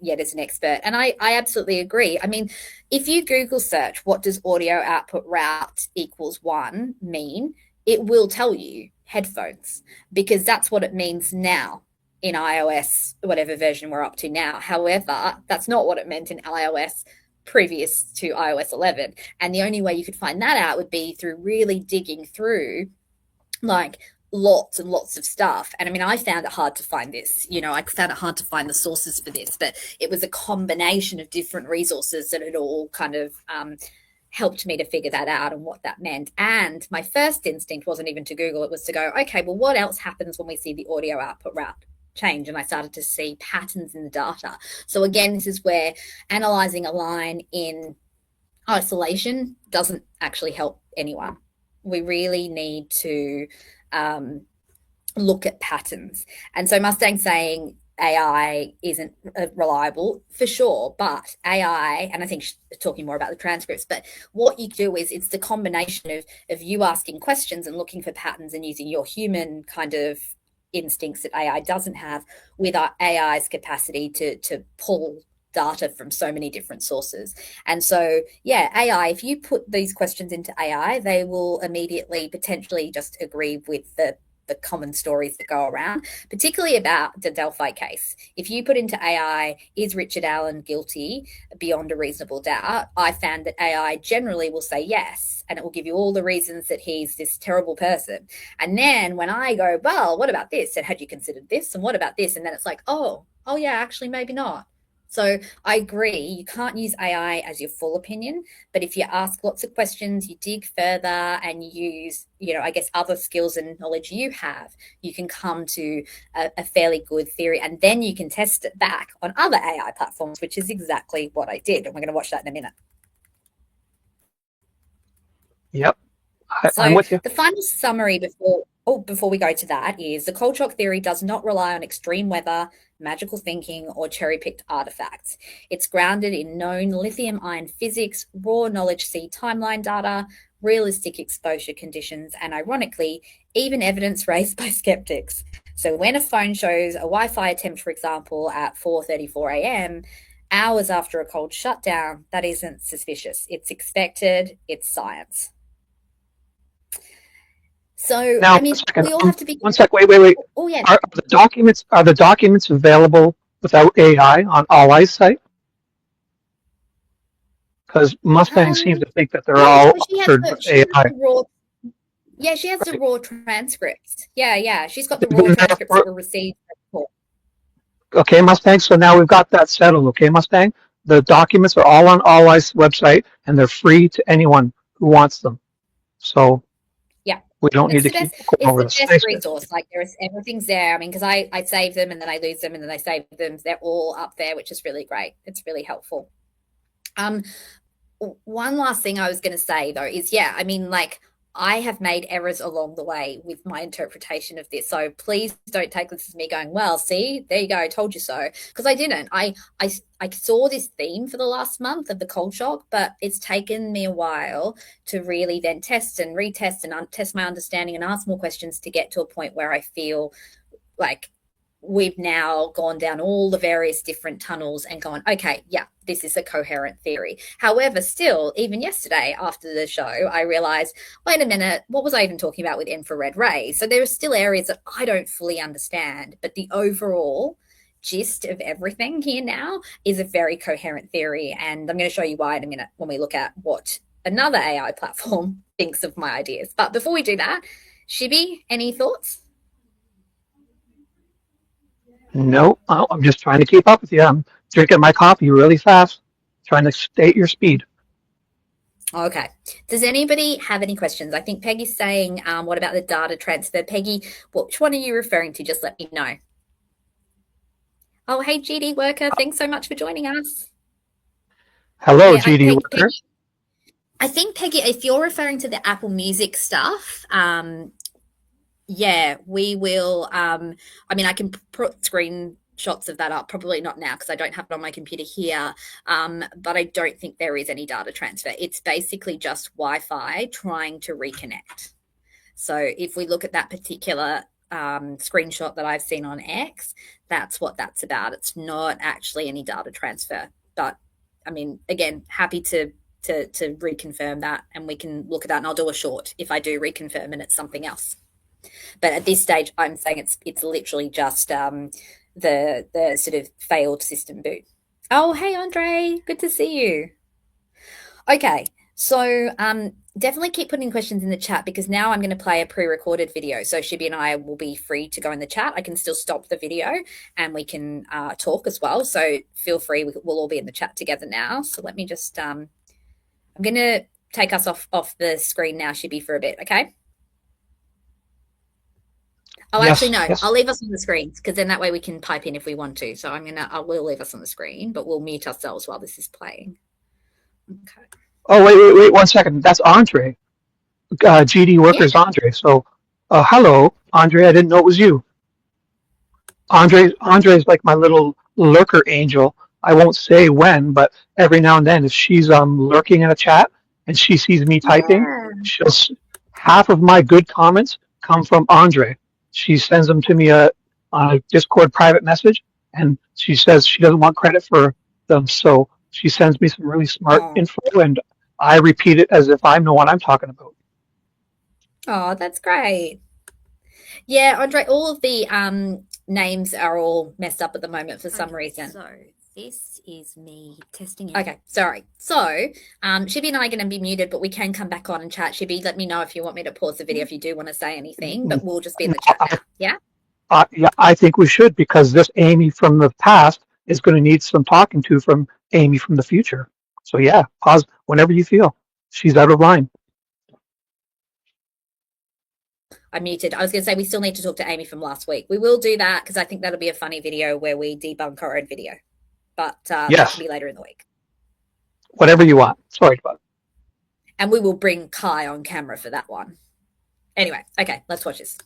yet is an expert. And I absolutely agree. I mean, if you Google search what does audio output route equals 1 mean, it will tell you headphones, because that's what it means now in iOS, whatever version we're up to now. However, that's not what it meant in iOS previous to iOS 11. And the only way you could find that out would be through really digging through like lots and lots of stuff. And I mean, I found it hard to find this. I found it hard to find the sources for this, but it was a combination of different resources that had all kind of helped me to figure that out and what that meant. And my first instinct wasn't even to Google, it was to go, okay, well, what else happens when we see the audio output route change? And I started to see patterns in the data. So again, this is where analyzing a line in isolation doesn't actually help anyone. We really need to look at patterns. And so Mustang saying AI isn't reliable, for sure, but AI, and I think she's talking more about the transcripts, but what you do is it's the combination of you asking questions and looking for patterns and using your human kind of instincts that AI doesn't have, with our AI's capacity to pull data from so many different sources. And so, yeah, AI, if you put these questions into AI, they will immediately potentially just agree with the common stories that go around, particularly about the Delphi case. If you put into AI, is Richard Allen guilty beyond a reasonable doubt? I found that AI generally will say yes, and it will give you all the reasons that he's this terrible person. And then when I go, well, what about this? And had you considered this? And what about this? And then it's like, oh yeah, actually, maybe not. So I agree, you can't use AI as your full opinion, but if you ask lots of questions, you dig further, and you use, I guess, other skills and knowledge you have, you can come to a fairly good theory, and then you can test it back on other AI platforms, which is exactly what I did. And we're going to watch that in a minute. Yep, I'm with you. The final summary before we go to that is the cold shock theory does not rely on extreme weather, magical thinking, or cherry-picked artifacts. It's grounded in known lithium-ion physics, raw knowledge C timeline data, realistic exposure conditions, and ironically, even evidence raised by skeptics. So when a phone shows a Wi-Fi attempt, for example, at 4:34 a.m., hours after a cold shutdown, that isn't suspicious. It's expected. It's science. So, now, I mean, we all have to be. One sec. Wait. Oh, yeah. Are the documents available without AI on All Eyes site? Because Mustang seems to think that they're all altered with AI. She has the raw transcripts. Yeah. She's got the raw transcripts that were received. Okay, Mustang. So now we've got that settled. Okay, Mustang. The documents are all on All Eyes website, and they're free to anyone who wants them. So we don't need to keep going over this. It's the best resource. Like, everything's there. I mean, because I save them and then I lose them and then I save them. They're all up there, which is really great. It's really helpful. One last thing I was going to say though is, I mean, like, I have made errors along the way with my interpretation of this. So please don't take this as me going, well, see, there you go, I told you so. Because I didn't. I saw this theme for the last month of the cold shock, but it's taken me a while to really then test and retest and test my understanding and ask more questions to get to a point where I feel like we've now gone down all the various different tunnels and gone, okay, this is a coherent theory. However, still, even yesterday after the show, I realized, wait a minute, what was I even talking about with infrared rays? So there are still areas that I don't fully understand, but the overall gist of everything here now is a very coherent theory. And I'm going to show you why in a minute when we look at what another AI platform thinks of my ideas. But before we do that, Shibby, any thoughts? No, I'm just trying to keep up with you. I'm drinking my coffee really fast, trying to stay at your speed. Okay. Does anybody have any questions? I think Peggy's saying, what about the data transfer? Peggy, which one are you referring to? Just let me know. Oh, hey, GD Worker. Thanks so much for joining us. Hello, GD Worker. I think, Peggy, if you're referring to the Apple Music stuff, we will. I mean, I can screen screenshots of that up, probably not now because I don't have it on my computer here, but I don't think there is any data transfer. It's basically just Wi-Fi trying to reconnect. So if we look at that particular screenshot that I've seen on X, that's what that's about. It's not actually any data transfer. But I mean, again, happy to reconfirm that, and we can look at that, and I'll do a short if I do reconfirm and it's something else. But at this stage, I'm saying it's literally just the sort of failed system boot. Oh, hey Andre, good to see you. Okay, so definitely keep putting questions in the chat because now I'm going to play a pre-recorded video. So Shibby and I will be free to go in the chat. I can still stop the video and we can talk as well. So feel free. We'll all be in the chat together now. So let me just, I'm going to take us off the screen now, Shibby, for a bit. Okay. Oh, Yes, actually, no, yes. I'll leave us on the screen because then that way we can pipe in if we want to. So I will leave us on the screen, but we'll mute ourselves while this is playing. Okay. Oh, wait, 1 second. That's Andre. GD Yeah. Workers Andre. So, hello, Andre. I didn't know it was you. Andre's like my little lurker angel. I won't say when, but every now and then, if she's lurking in a chat and she sees me typing, Yeah. she'll half of my good comments come from Andre. She sends them to me on a Discord private message, and she says she doesn't want credit for them, so she sends me some really smart Oh. info, and I repeat it as if I know what I'm talking about. Oh, that's great. Yeah, Andre, all of the names are all messed up at the moment for some reason. So this is me testing it. Okay, sorry. So Shibby and I are going to be muted, but we can come back on and chat. Shibby, let me know if you want me to pause the video if you do want to say anything, but we'll just be in the chat now. Yeah? Yeah, I think we should because this Amy from the past is going to need some talking to from Amy from the future. So yeah, pause whenever you feel. She's out of line. I muted. I was going to say we still need to talk to Amy from last week. We will do that because I think that'll be a funny video where we debunk our own video. But that Yes, can be later in the week. whatever you want. Sorry about it. And we will bring Kai on camera for that one. Anyway, okay, let's watch this.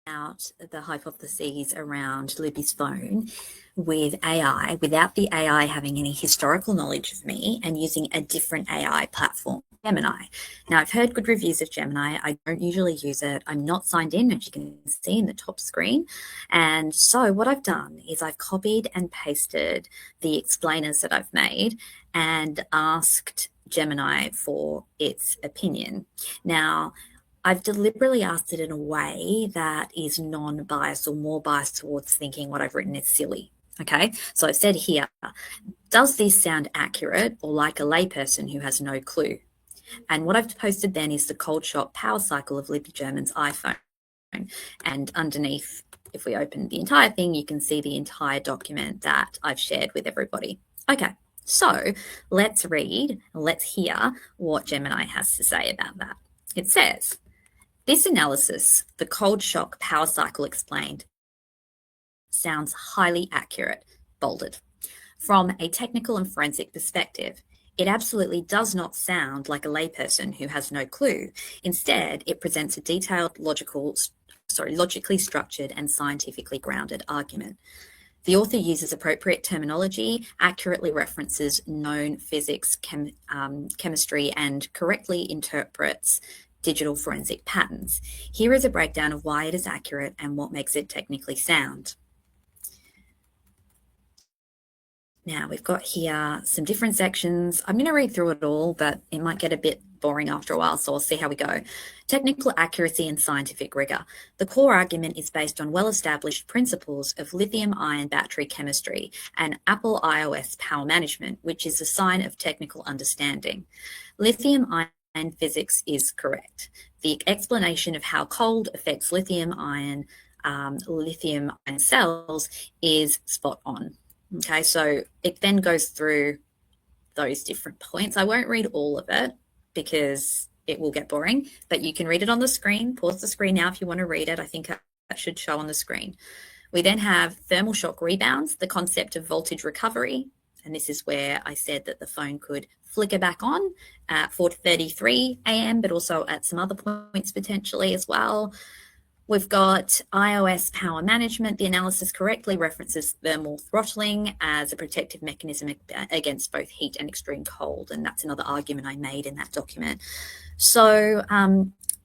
Out the hypotheses around Libby's phone with AI without the AI having any historical knowledge of me and using a different AI platform, Gemini. Now, I've heard good reviews of Gemini. I don't usually use it. I'm not signed in, as you can see in the top screen. And so what I've done is I've copied and pasted the explainers that I've made and asked Gemini for its opinion. Now, I've deliberately asked it in a way that is non-biased or more biased towards thinking what I've written is silly. Okay, so I've said here, does this sound accurate or like a layperson who has no clue? And what I've posted then is the cold shot power cycle of Libby German's iPhone. And underneath, if we open the entire thing, you can see the entire document that I've shared with everybody. Okay, so let's read, let's hear what Gemini has to say about that. It says, this analysis, the cold shock power cycle explained, sounds highly accurate, bolded. From a technical and forensic perspective, it absolutely does not sound like a layperson who has no clue. Instead, it presents a detailed, logically structured and scientifically grounded argument. The author uses appropriate terminology, accurately references known physics, chemistry, and correctly interprets digital forensic patterns. Here is a breakdown of why it is accurate and what makes it technically sound. Now we've got here some different sections. I'm going to read through it all, but it might get a bit boring after a while, so we'll see how we go. Technical accuracy and scientific rigor. The core argument is based on well-established principles of lithium-ion battery chemistry and Apple iOS power management, which is a sign of technical understanding. Lithium-ion physics is correct. The explanation of how cold affects lithium-ion cells is spot on. Okay, so it then goes through those different points. I won't read all of it because it will get boring, but you can read it on the screen. Pause the screen now if you want to read it. I think that should show on the screen. We then have thermal shock rebounds, the concept of voltage recovery, and this is where I said that the phone could flicker back on at 4:33 a.m., but also at some other points potentially as well. We've got iOS power management. The analysis correctly references thermal throttling as a protective mechanism against both heat and extreme cold. And that's another argument I made in that document. So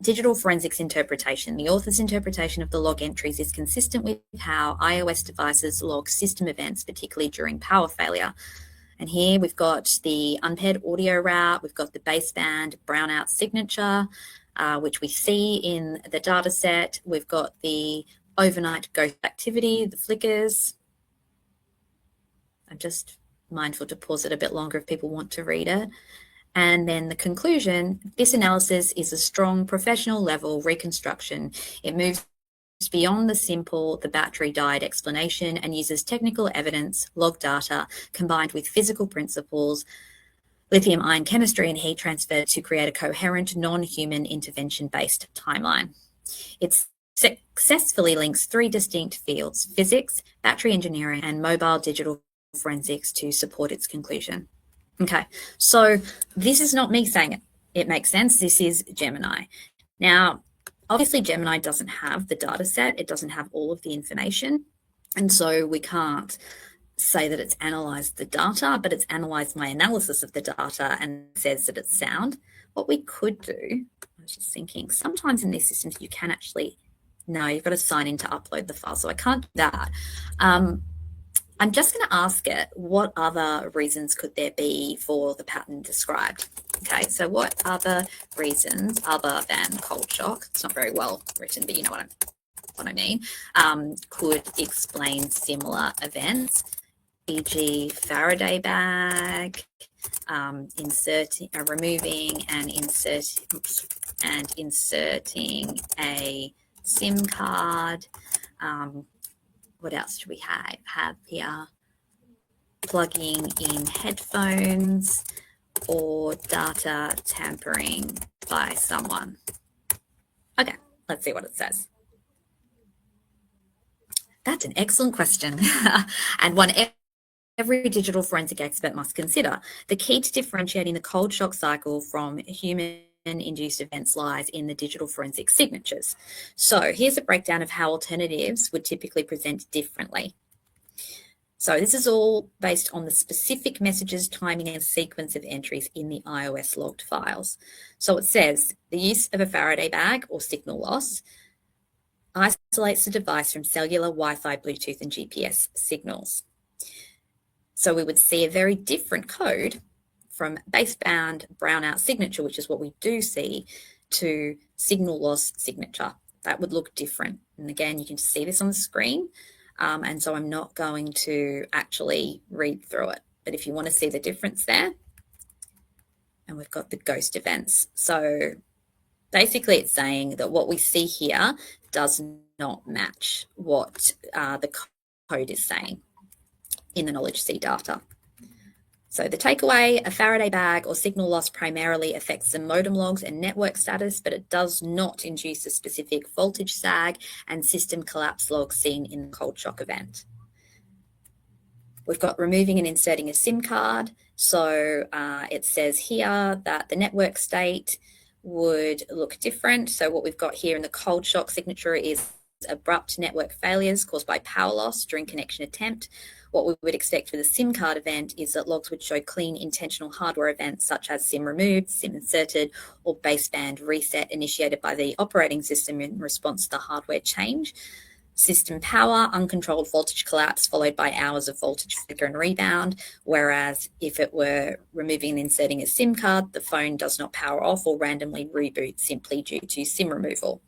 digital forensics interpretation. The author's interpretation of the log entries is consistent with how iOS devices log system events, particularly during power failure. And here we've got the unpaired audio route, we've got the baseband brownout signature, which we see in the data set. We've got the overnight ghost activity, the flickers. I'm just mindful to pause it a bit longer if people want to read it. And then the conclusion, this analysis is a strong professional level reconstruction. It moves beyond the battery died explanation and uses technical evidence, log data, combined with physical principles, lithium-ion chemistry and heat transfer to create a coherent, non-human intervention-based timeline. It successfully links three distinct fields, physics, battery engineering, and mobile digital forensics to support its conclusion. Okay, so this is not me saying it. It makes sense. This is Gemini. Now, obviously, Gemini doesn't have the data set. It doesn't have all of the information. And so we can't say that it's analyzed the data, but it's analyzed my analysis of the data and says that it's sound. What we could do, I was just thinking, sometimes in these systems you can actually, no, you've got to sign in to upload the file. So I can't do that. I'm just going to ask it, what other reasons could there be for the pattern described? Okay, so what other reasons other than cold shock, it's not very well written, but you know what I mean, could explain similar events, e.g. Faraday bag, removing and inserting a SIM card. What else do we have here? Plugging in headphones or data tampering by someone. Okay, let's see what it says. That's an excellent question and one every digital forensic expert must consider. The key to differentiating the cold shock cycle from human-induced events lies in the digital forensic signatures. So here's a breakdown of how alternatives would typically present differently. So this is all based on the specific messages, timing, and sequence of entries in the iOS logged files. So it says the use of a Faraday bag or signal loss isolates the device from cellular, Wi-Fi, Bluetooth, and GPS signals. So we would see a very different code from baseband brownout signature, which is what we do see, to signal loss signature. That would look different. And again, you can see this on the screen. And so I'm not going to actually read through it. But if you want to see the difference there, and we've got the ghost events. So basically it's saying that what we see here does not match what the code is saying in the knowledge C data. So the takeaway, a Faraday bag or signal loss primarily affects the modem logs and network status, but it does not induce a specific voltage sag and system collapse log seen in the cold shock event. We've got removing and inserting a SIM card. So it says here that the network state would look different. So what we've got here in the cold shock signature is abrupt network failures caused by power loss during connection attempt. What we would expect for the SIM card event is that logs would show clean intentional hardware events such as SIM removed, SIM inserted, or baseband reset initiated by the operating system in response to the hardware change. System power, uncontrolled voltage collapse followed by hours of voltage flicker and rebound, whereas if it were removing and inserting a SIM card, the phone does not power off or randomly reboot simply due to SIM removal.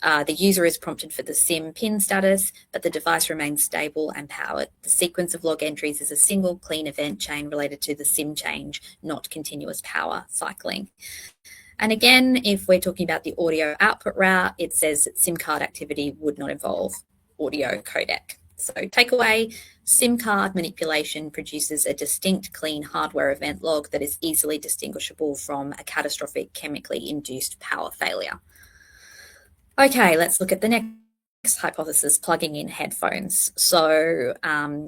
The user is prompted for the SIM pin status, but the device remains stable and powered. The sequence of log entries is a single clean event chain related to the SIM change, not continuous power cycling. And again, if we're talking about the audio output route, it says that SIM card activity would not involve audio codec. So takeaway, SIM card manipulation produces a distinct clean hardware event log that is easily distinguishable from a catastrophic chemically induced power failure. Okay, let's look at the next hypothesis, plugging in headphones. So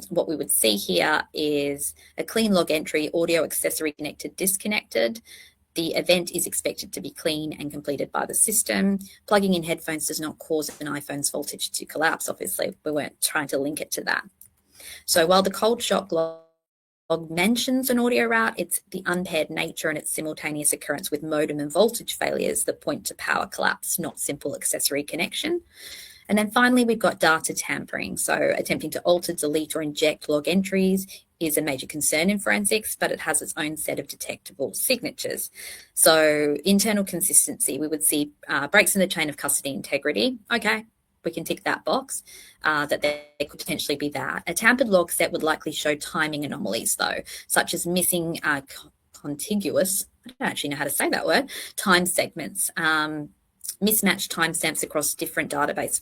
what we would see here is a clean log entry, audio accessory connected, disconnected. The event is expected to be clean and completed by the system. Plugging in headphones does not cause an iPhone's voltage to collapse. Obviously, we weren't trying to link it to that. So while the cold shock log mentions an audio route, it's the unpaired nature and its simultaneous occurrence with modem and voltage failures that point to power collapse, not simple accessory connection. And then finally, we've got data tampering. So attempting to alter, delete, or inject log entries is a major concern in forensics, but it has its own set of detectable signatures. So internal consistency, we would see breaks in the chain of custody integrity. Okay, we can tick that box, that there could potentially be that. A tampered log set would likely show timing anomalies, though, such as missing contiguous, I don't actually know how to say that word, time segments, mismatched timestamps across different database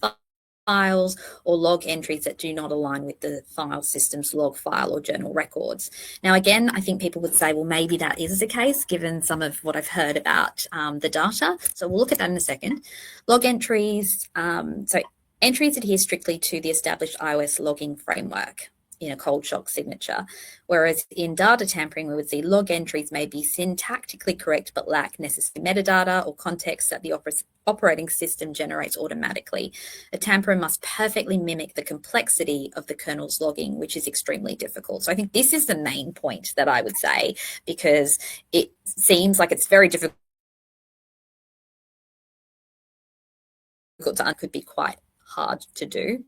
files, or log entries that do not align with the file system's log file or journal records. Now, again, I think people would say, well, maybe that is the case given some of what I've heard about the data. So we'll look at that in a second. Log entries, so entries adhere strictly to the established iOS logging framework in a cold shock signature, whereas in data tampering, we would see log entries may be syntactically correct but lack necessary metadata or context that the operating system generates automatically. A tamperer must perfectly mimic the complexity of the kernel's logging, which is extremely difficult. So I think this is the main point that I would say, because it seems like it's very difficult to could be quite hard to do.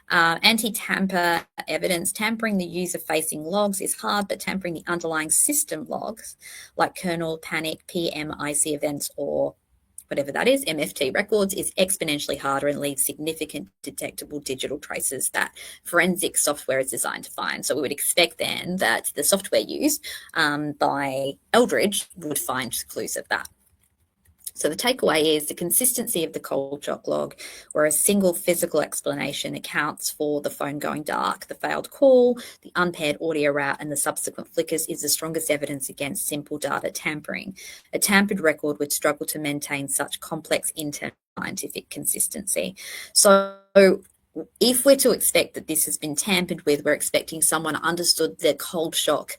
Anti-tamper evidence. Tampering the user-facing logs is hard, but tampering the underlying system logs, like kernel, panic, PMIC events, or whatever that is, MFT records, is exponentially harder and leaves significant detectable digital traces that forensic software is designed to find. So we would expect then that the software used by Eldridge would find clues of that. So the takeaway is the consistency of the cold shock log, where a single physical explanation accounts for the phone going dark, the failed call, the unpaired audio route, and the subsequent flickers, is the strongest evidence against simple data tampering. A tampered record would struggle to maintain such complex internal scientific consistency. So if we're to expect that this has been tampered with, we're expecting someone understood the cold shock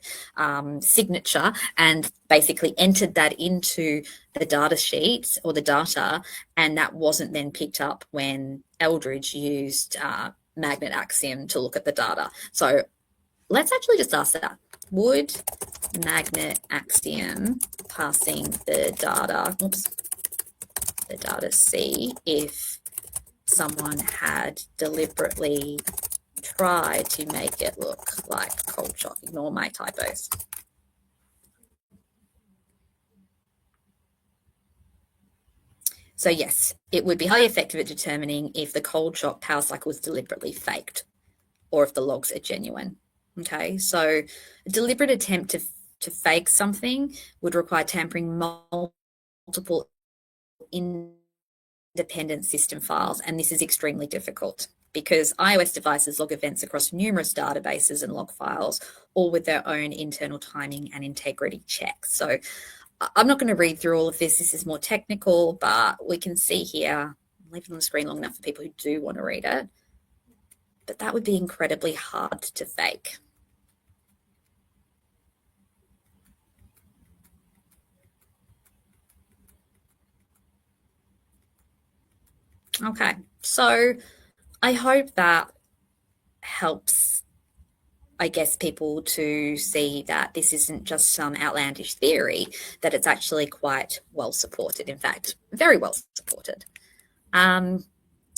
signature and basically entered that into the data sheet or the data, and that wasn't then picked up when Eldridge used magnet axiom to look at the data. So let's actually just ask that. Would magnet axiom passing the data see if someone had deliberately tried to make it look like cold shock? Ignore my typos. So yes, it would be highly effective at determining if the cold shock power cycle was deliberately faked or if the logs are genuine. Okay, so a deliberate attempt to fake something would require tampering multiple independent system files, and this is extremely difficult because iOS devices log events across numerous databases and log files, all with their own internal timing and integrity checks. So I'm not going to read through all of this. This is more technical, but we can see here, I'll leave it on the screen long enough for people who do want to read it, but that would be incredibly hard to fake. Okay, so I hope that helps, I guess, people to see that this isn't just some outlandish theory, that it's actually quite well supported. In fact, very well supported.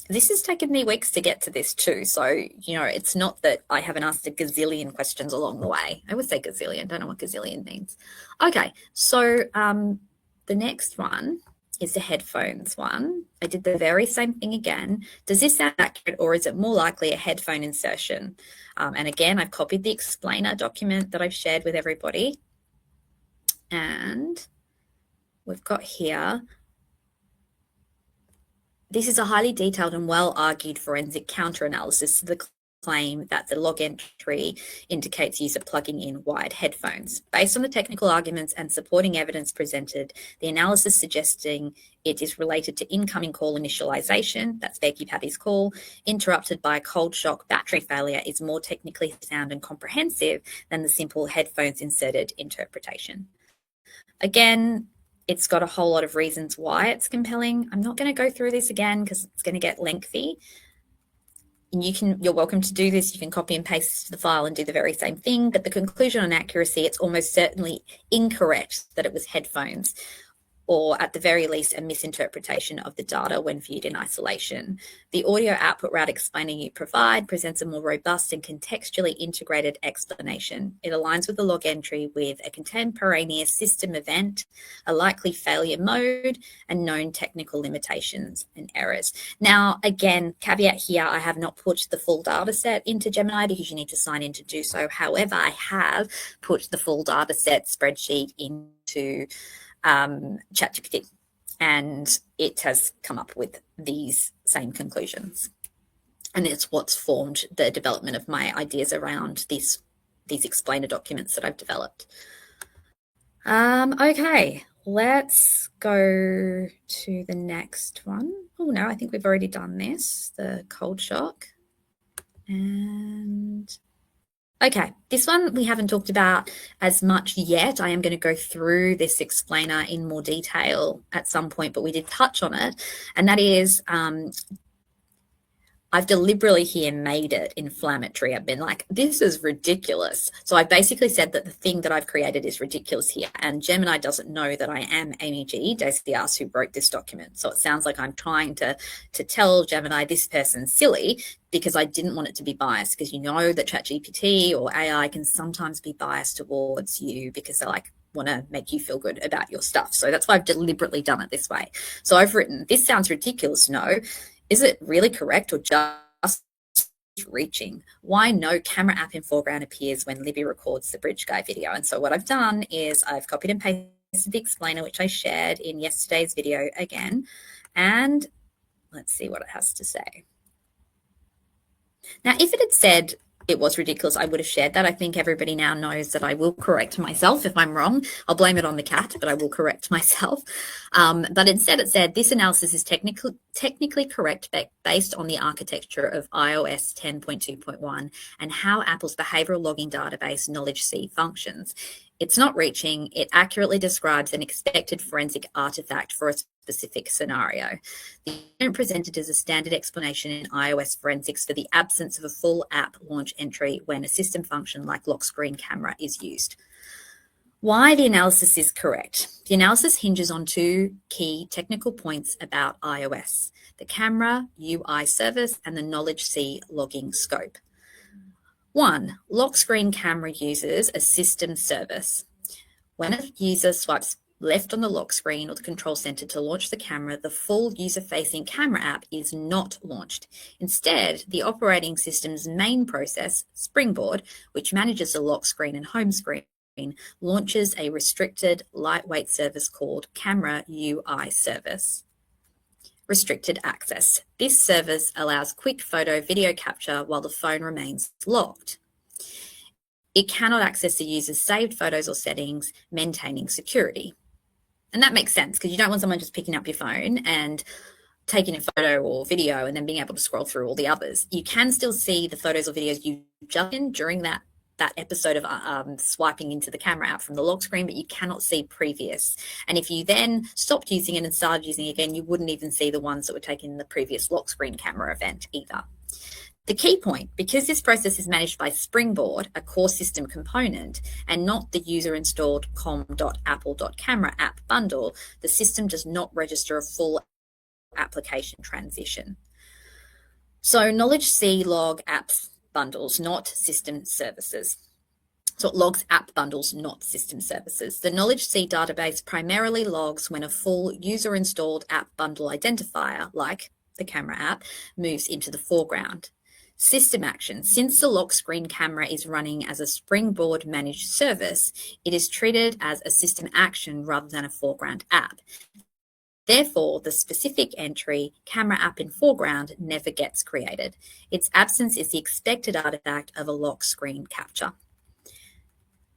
This has taken me weeks to get to this too. So, you know, it's not that I haven't asked a gazillion questions along the way. I would say gazillion, don't know what gazillion means. Okay, so the next one is the headphones one. I did the very same thing again. Does this sound accurate, or is it more likely a headphone insertion? And again, I've copied the explainer document that I've shared with everybody. And we've got here, this is a highly detailed and well-argued forensic counter-analysis to the claim that the log entry indicates user plugging in wired headphones. Based on the technical arguments and supporting evidence presented, the analysis suggesting it is related to incoming call initialization, that's Becky Paddy's call, interrupted by a cold shock battery failure, is more technically sound and comprehensive than the simple headphones inserted interpretation. Again, It's got a whole lot of reasons why it's compelling. I'm not going to go through this again because it's going to get lengthy. And you're welcome to do this. You can copy and paste the file and do the very same thing. But the conclusion on accuracy, it's almost certainly incorrect that it was headphones, or at the very least, a misinterpretation of the data when viewed in isolation. The audio output route explainer you provide presents a more robust and contextually integrated explanation. It aligns with the log entry with a contemporaneous system event, a likely failure mode, and known technical limitations and errors. Now, again, caveat here, I have not put the full data set into Gemini because you need to sign in to do so. However, I have put the full data set spreadsheet into ChatGPT, and it has come up with these same conclusions. And it's what's formed the development of my ideas around these explainer documents that I've developed. Okay, let's go to the next one. Oh no, I think we've already done this, the cold shock. And okay, this one we haven't talked about as much yet. I am going to go through this explainer in more detail at some point, but we did touch on it. And that is, I've deliberately here made it inflammatory. I've been like, this is ridiculous. So I basically said that the thing that I've created is ridiculous here. And Gemini doesn't know that I am Amy G, Daisy Arse, who wrote this document. So it sounds like I'm trying to tell Gemini this person's silly because I didn't want it to be biased, because you know that ChatGPT or AI can sometimes be biased towards you because they're like, want to make you feel good about your stuff. So that's why I've deliberately done it this way. So I've written, this sounds ridiculous. No. Is it really correct or just reaching? Why no camera app in foreground appears when Libby records the bridge guy video? And so what I've done is I've copied and pasted the explainer, which I shared in yesterday's video again. And let's see what it has to say. Now, if it had said it was ridiculous, I would have shared that. I think everybody now knows that I will correct myself if I'm wrong. I'll blame it on the cat, but I will correct myself. But instead it said, this analysis is technically correct based on the architecture of iOS 10.2.1 and how Apple's behavioral logging database Knowledge C functions. It's not reaching. It accurately describes an expected forensic artifact for a specific scenario. The unit presented as a standard explanation in iOS forensics for the absence of a full app launch entry when a system function like lock screen camera is used. Why the analysis is correct. The analysis hinges on two key technical points about iOS: the camera UI service and the Knowledge C logging scope. 1. Lock screen camera uses a system service. When a user swipes left on the lock screen or the control center to launch the camera, the full user-facing camera app is not launched. Instead, the operating system's main process, Springboard, which manages the lock screen and home screen, launches a restricted, lightweight service called Camera UI Service. Restricted access. This service allows quick photo video capture while the phone remains locked. It cannot access the user's saved photos or settings, maintaining security. And that makes sense because you don't want someone just picking up your phone and taking a photo or video and then being able to scroll through all the others. You can still see the photos or videos you jumped in during that episode of swiping into the camera app from the lock screen, but you cannot see previous. And if you then stopped using it and started using it again, you wouldn't even see the ones that were taken in the previous lock screen camera event either. The key point, because this process is managed by Springboard, a core system component, and not the user-installed com.apple.camera app bundle, the system does not register a full application transition. So Knowledge C log apps bundles, not system services. So it logs app bundles, not system services. The Knowledge C database primarily logs when a full user-installed app bundle identifier, like the camera app, moves into the foreground. System action. Since the lock screen camera is running as a Springboard managed service, it is treated as a system action rather than a foreground app. Therefore, the specific entry, camera app in foreground, never gets created. Its absence is the expected artifact of a lock screen capture.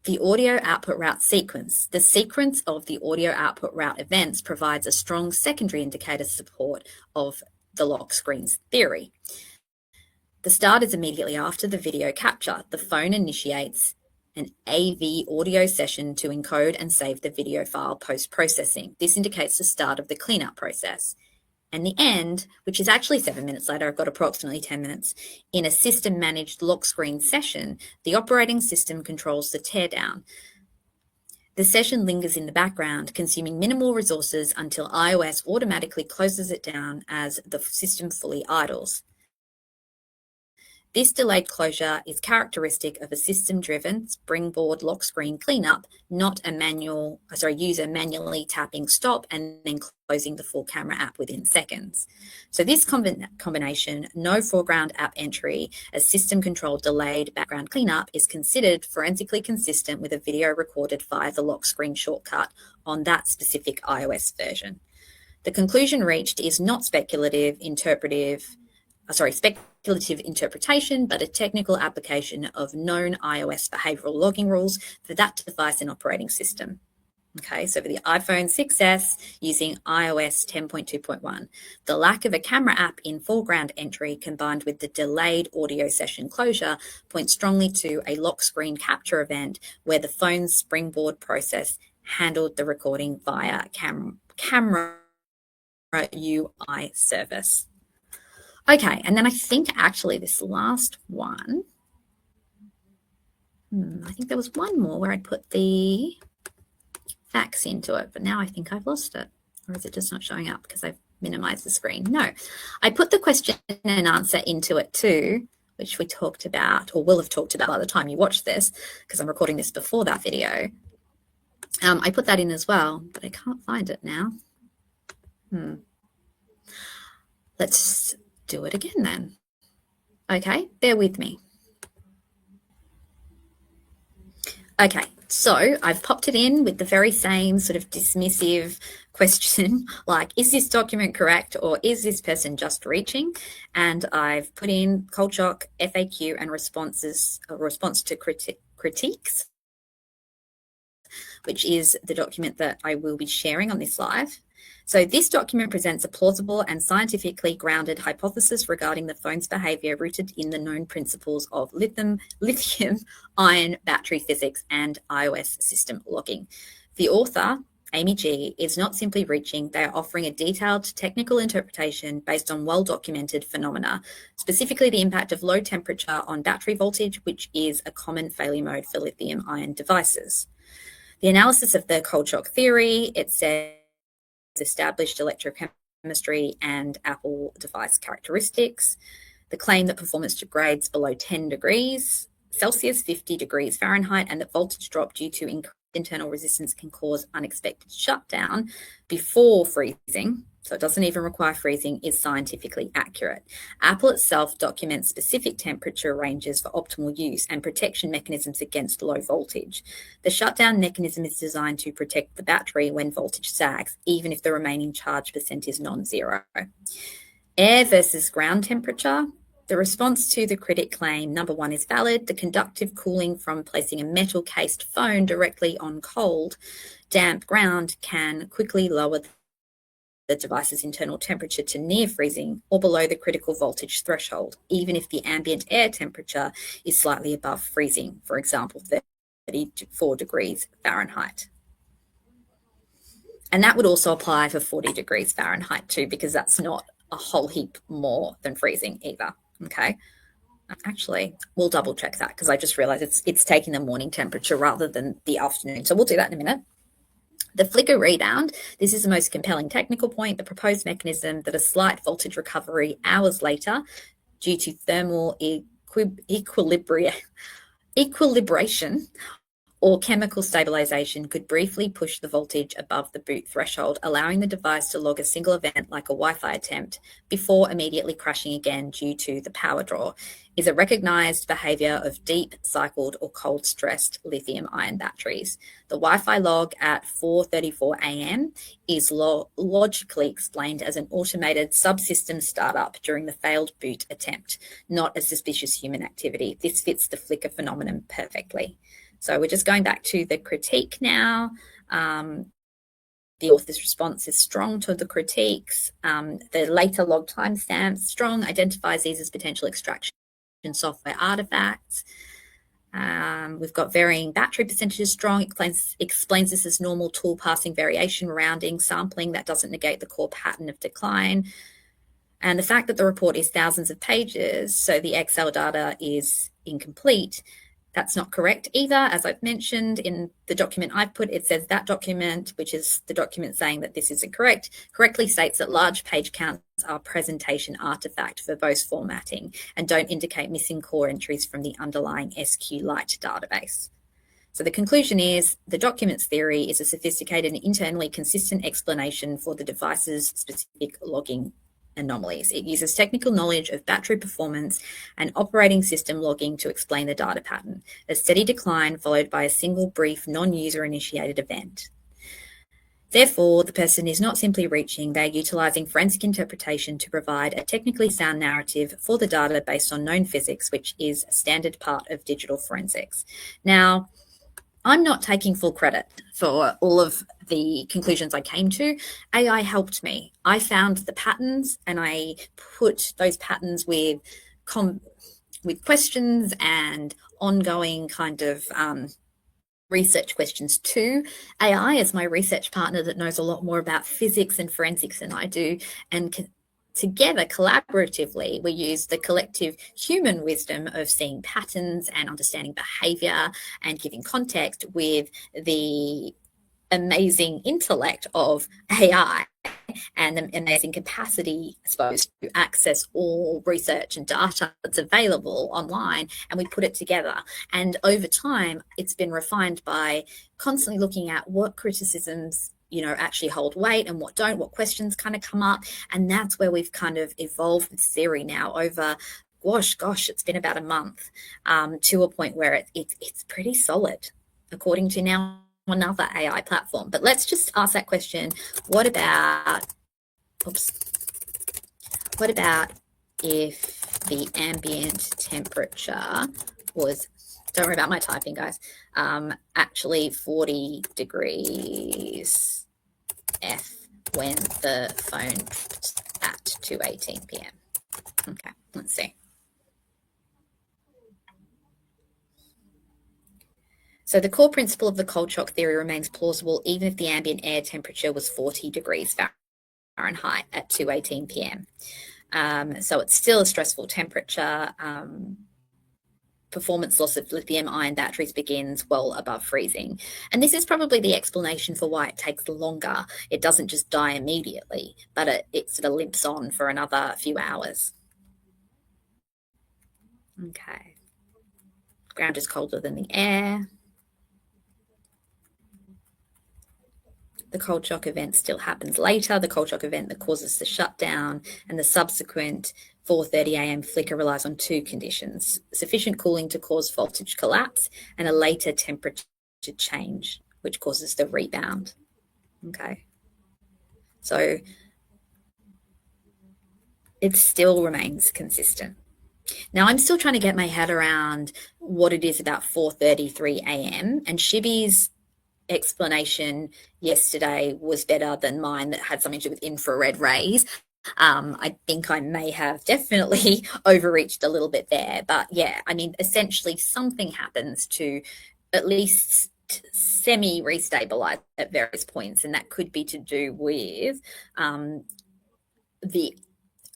The audio output route sequence. The sequence of the audio output route events provides a strong secondary indicator support of the lock screen's theory. The start is immediately after the video capture. The phone initiates an AV audio session to encode and save the video file post-processing. This indicates the start of the cleanup process. And the end, which is actually 7 minutes later, I've got approximately 10 minutes, in a system-managed lock screen session, the operating system controls the teardown. The session lingers in the background, consuming minimal resources until iOS automatically closes it down as the system fully idles. This delayed closure is characteristic of a system-driven springboard lock screen cleanup, not a user manually tapping stop and then closing the full camera app within seconds. So this combination, no foreground app entry, a system-controlled delayed background cleanup, is considered forensically consistent with a video recorded via the lock screen shortcut on that specific iOS version. The conclusion reached is not speculative interpretation, but a technical application of known iOS behavioral logging rules for that device and operating system. Okay, so for the iPhone 6S using iOS 10.2.1, the lack of a camera app in foreground entry combined with the delayed audio session closure points strongly to a lock screen capture event where the phone's springboard process handled the recording via camera UI service. Okay, and then I think actually this last one, I think there was one more where I put the facts into it, but now I think I've lost it. Or is it just not showing up because I've minimized the screen? No, I put the question and answer into it too, which we talked about or will have talked about by the time you watch this, because I'm recording this before that video. I put that in as well, but I can't find it now. Let's do it again then. Okay, bear with me. Okay, so I've popped it in with the very same sort of dismissive question, like, is this document correct or is this person just reaching? And I've put in Cold Shock, FAQ, and response to critiques, which is the document that I will be sharing on this live. So this document presents a plausible and scientifically grounded hypothesis regarding the phone's behavior rooted in the known principles of lithium-ion battery physics and iOS system logging. The author, Amy G., is not simply reaching, they are offering a detailed technical interpretation based on well-documented phenomena, specifically the impact of low temperature on battery voltage, which is a common failure mode for lithium-ion devices. The analysis of the cold shock theory, it says, established electrochemistry and Apple device characteristics, the claim that performance degrades below 10 degrees Celsius, 50 degrees Fahrenheit, and that voltage drop due to increased internal resistance can cause unexpected shutdown before freezing, so it doesn't even require freezing, is scientifically accurate. Apple itself documents specific temperature ranges for optimal use and protection mechanisms against low voltage. The shutdown mechanism is designed to protect the battery when voltage sags, even if the remaining charge percent is non-zero. Air versus ground temperature. The response to the critic claim, number one, is valid. The conductive cooling from placing a metal-cased phone directly on cold, damp ground can quickly lower the device's internal temperature to near freezing or below the critical voltage threshold, even if the ambient air temperature is slightly above freezing, for example, 34 degrees Fahrenheit. And that would also apply for 40 degrees Fahrenheit too, because that's not a whole heap more than freezing either. Okay. Actually, we'll double check that because I just realized it's taking the morning temperature rather than the afternoon. So we'll do that in a minute. The flicker rebound, this is the most compelling technical point. The proposed mechanism that a slight voltage recovery hours later due to thermal equilibration or chemical stabilization could briefly push the voltage above the boot threshold, allowing the device to log a single event like a Wi-Fi attempt before immediately crashing again due to the power draw, is a recognized behavior of deep cycled or cold stressed lithium ion batteries. The Wi-Fi log at 4:34 a.m. is logically explained as an automated subsystem startup during the failed boot attempt, not a suspicious human activity. This fits the flicker phenomenon perfectly. So we're just going back to the critique now. The author's response is strong to the critiques. The later log timestamps, strong, identifies these as potential extraction software artifacts. We've got varying battery percentages strong. Explains this as normal tool passing variation, rounding, sampling. That doesn't negate the core pattern of decline. And the fact that the report is thousands of pages, so the Excel data is incomplete, that's not correct either. As I've mentioned in the document I've put, it says that document, which is the document saying that this isn't correct, correctly states that large page counts are presentation artifact verbose formatting and don't indicate missing core entries from the underlying SQLite database. So the conclusion is the document's theory is a sophisticated and internally consistent explanation for the device's specific logging anomalies. It uses technical knowledge of battery performance and operating system logging to explain the data pattern, a steady decline followed by a single brief non-user initiated event. Therefore, the person is not simply reaching, they're utilizing forensic interpretation to provide a technically sound narrative for the data based on known physics, which is a standard part of digital forensics. Now, I'm not taking full credit for all of the conclusions I came to. AI helped me. I found the patterns and I put those patterns with questions and ongoing kind of research questions to AI as my research partner that knows a lot more about physics and forensics than I do, and together, collaboratively, we use the collective human wisdom of seeing patterns and understanding behavior and giving context with the amazing intellect of AI and the amazing capacity, I suppose, to access all research and data that's available online, and we put it together. And over time, it's been refined by constantly looking at what criticisms actually hold weight and what don't, what questions kind of come up. And that's where we've kind of evolved this theory now over, gosh, it's been about a month, to a point where it's pretty solid, according to now another AI platform. But let's just ask that question. What about if the ambient temperature was, don't worry about my typing, guys, actually 40 degrees F when the phone at 2:18 p.m. Okay, let's see. So the core principle of the cold shock theory remains plausible even if the ambient air temperature was 40 degrees Fahrenheit at 2:18 p.m. So it's still a stressful temperature. Performance loss of lithium-ion batteries begins well above freezing. And this is probably the explanation for why it takes longer. It doesn't just die immediately, but it sort of limps on for another few hours. Okay. Ground is colder than the air. The cold shock event still happens later. The cold shock event that causes the shutdown and the subsequent 4:30 a.m. flicker relies on two conditions: sufficient cooling to cause voltage collapse and a later temperature change, which causes the rebound. Okay. So it still remains consistent. Now, I'm still trying to get my head around what it is about 4:33 a.m. and Shibby's explanation yesterday was better than mine that had something to do with infrared rays. I think I may have definitely overreached a little bit there, but yeah, I mean, essentially something happens to at least semi-restabilize at various points, and that could be to do with the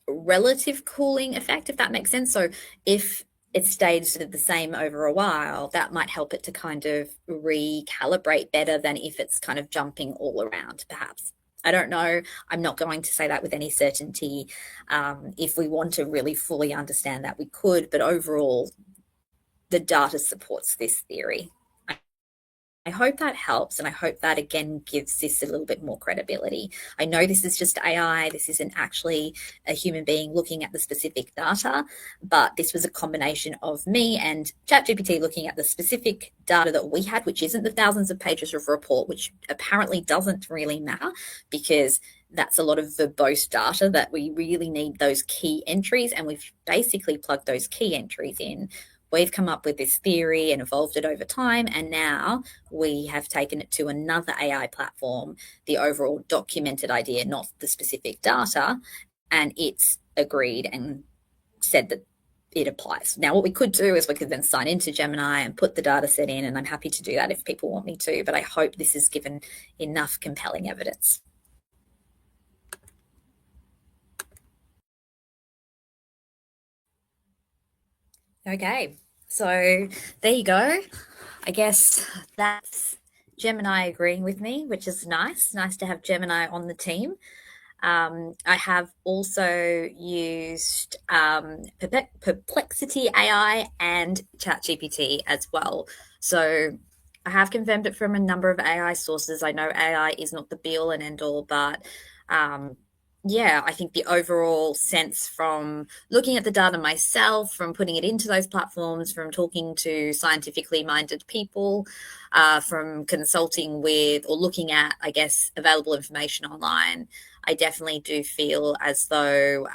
relative cooling effect, if that makes sense. So if it stayed sort of the same over a while, that might help it to kind of recalibrate better than if it's kind of jumping all around, perhaps. I don't know. I'm not going to say that with any certainty. If we want to really fully understand that, we could, but overall, the data supports this theory. I hope that helps, and I hope that, again, gives this a little bit more credibility. I know this is just AI. This isn't actually a human being looking at the specific data, but this was a combination of me and ChatGPT looking at the specific data that we had, which isn't the thousands of pages of report, which apparently doesn't really matter because that's a lot of verbose data that we really need those key entries, and we've basically plugged those key entries in. We've come up with this theory and evolved it over time, and now we have taken it to another AI platform, the overall documented idea, not the specific data, and it's agreed and said that it applies. Now, what we could do is we could then sign into Gemini and put the data set in, and I'm happy to do that if people want me to, but I hope this has given enough compelling evidence. Okay, so there you go. I guess that's Gemini agreeing with me, which is nice. Nice to have Gemini on the team. I have also used Perplexity AI and ChatGPT as well. So I have confirmed it from a number of AI sources. I know AI is not the be all and end all, but yeah, I think the overall sense from looking at the data myself, from putting it into those platforms, from talking to scientifically minded people, from consulting with or looking at, I guess, available information online, I definitely do feel as though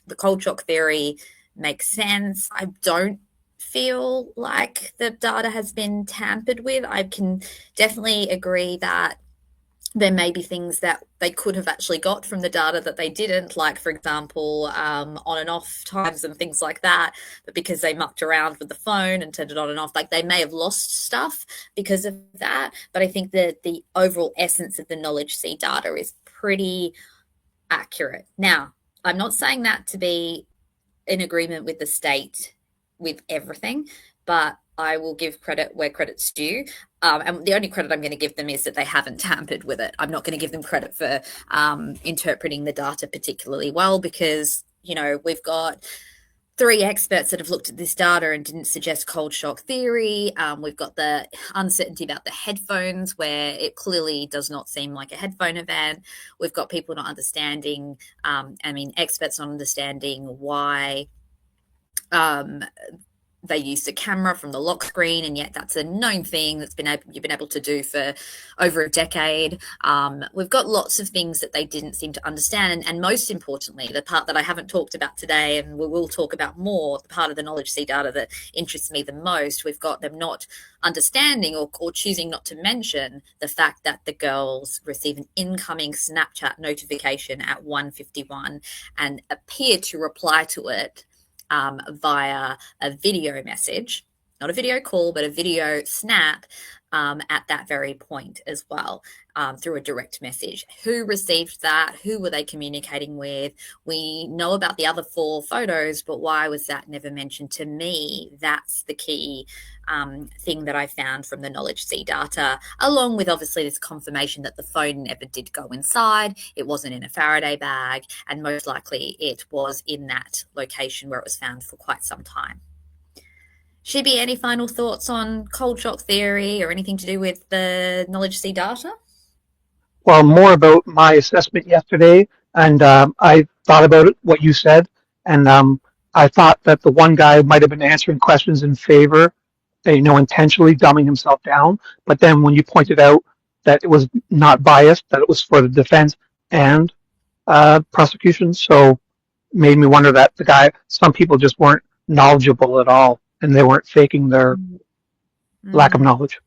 the cold shock theory makes sense. I don't feel like the data has been tampered with. I can definitely agree that there may be things that they could have actually got from the data that they didn't, like, for example, on and off times and things like that. But because they mucked around with the phone and turned it on and off, like, they may have lost stuff because of that. But I think that the overall essence of the knowledge C data is pretty accurate. Now, I'm not saying that to be in agreement with the state with everything, but I will give credit where credit's due. And the only credit I'm going to give them is that they haven't tampered with it. I'm not going to give them credit for interpreting the data particularly well, because, you know, we've got 3 experts that have looked at this data and didn't suggest cold shock theory. We've got the uncertainty about the headphones, where it clearly does not seem like a headphone event. We've got people not understanding, experts not understanding why they used a camera from the lock screen, and yet that's a known thing that's you've been able to do for over a decade. We've got lots of things that they didn't seem to understand, and most importantly, the part that I haven't talked about today, and we will talk about more, the part of the knowledge C data that interests me the most, we've got them not understanding or choosing not to mention the fact that the girls receive an incoming Snapchat notification at 1:51 and appear to reply to it via a video message, not a video call, but a video snap at that very point as well, through a direct message. Who received that? Who were they communicating with? We know about the other 4 photos, but why was that never mentioned to me? That's the key thing that I found from the knowledge C data, along with obviously this confirmation that the phone never did go inside. It wasn't in a Faraday bag, and most likely it was in that location where it was found for quite some time. Shibby, any final thoughts on cold shock theory or anything to do with the knowledge C data? Well, more about my assessment yesterday, and I thought about it, what you said, and I thought that the one guy might have been answering questions in favor, intentionally dumbing himself down. But then when you pointed out that it was not biased, that it was for the defense and prosecution, so made me wonder that some people just weren't knowledgeable at all, and they weren't faking their lack of knowledge.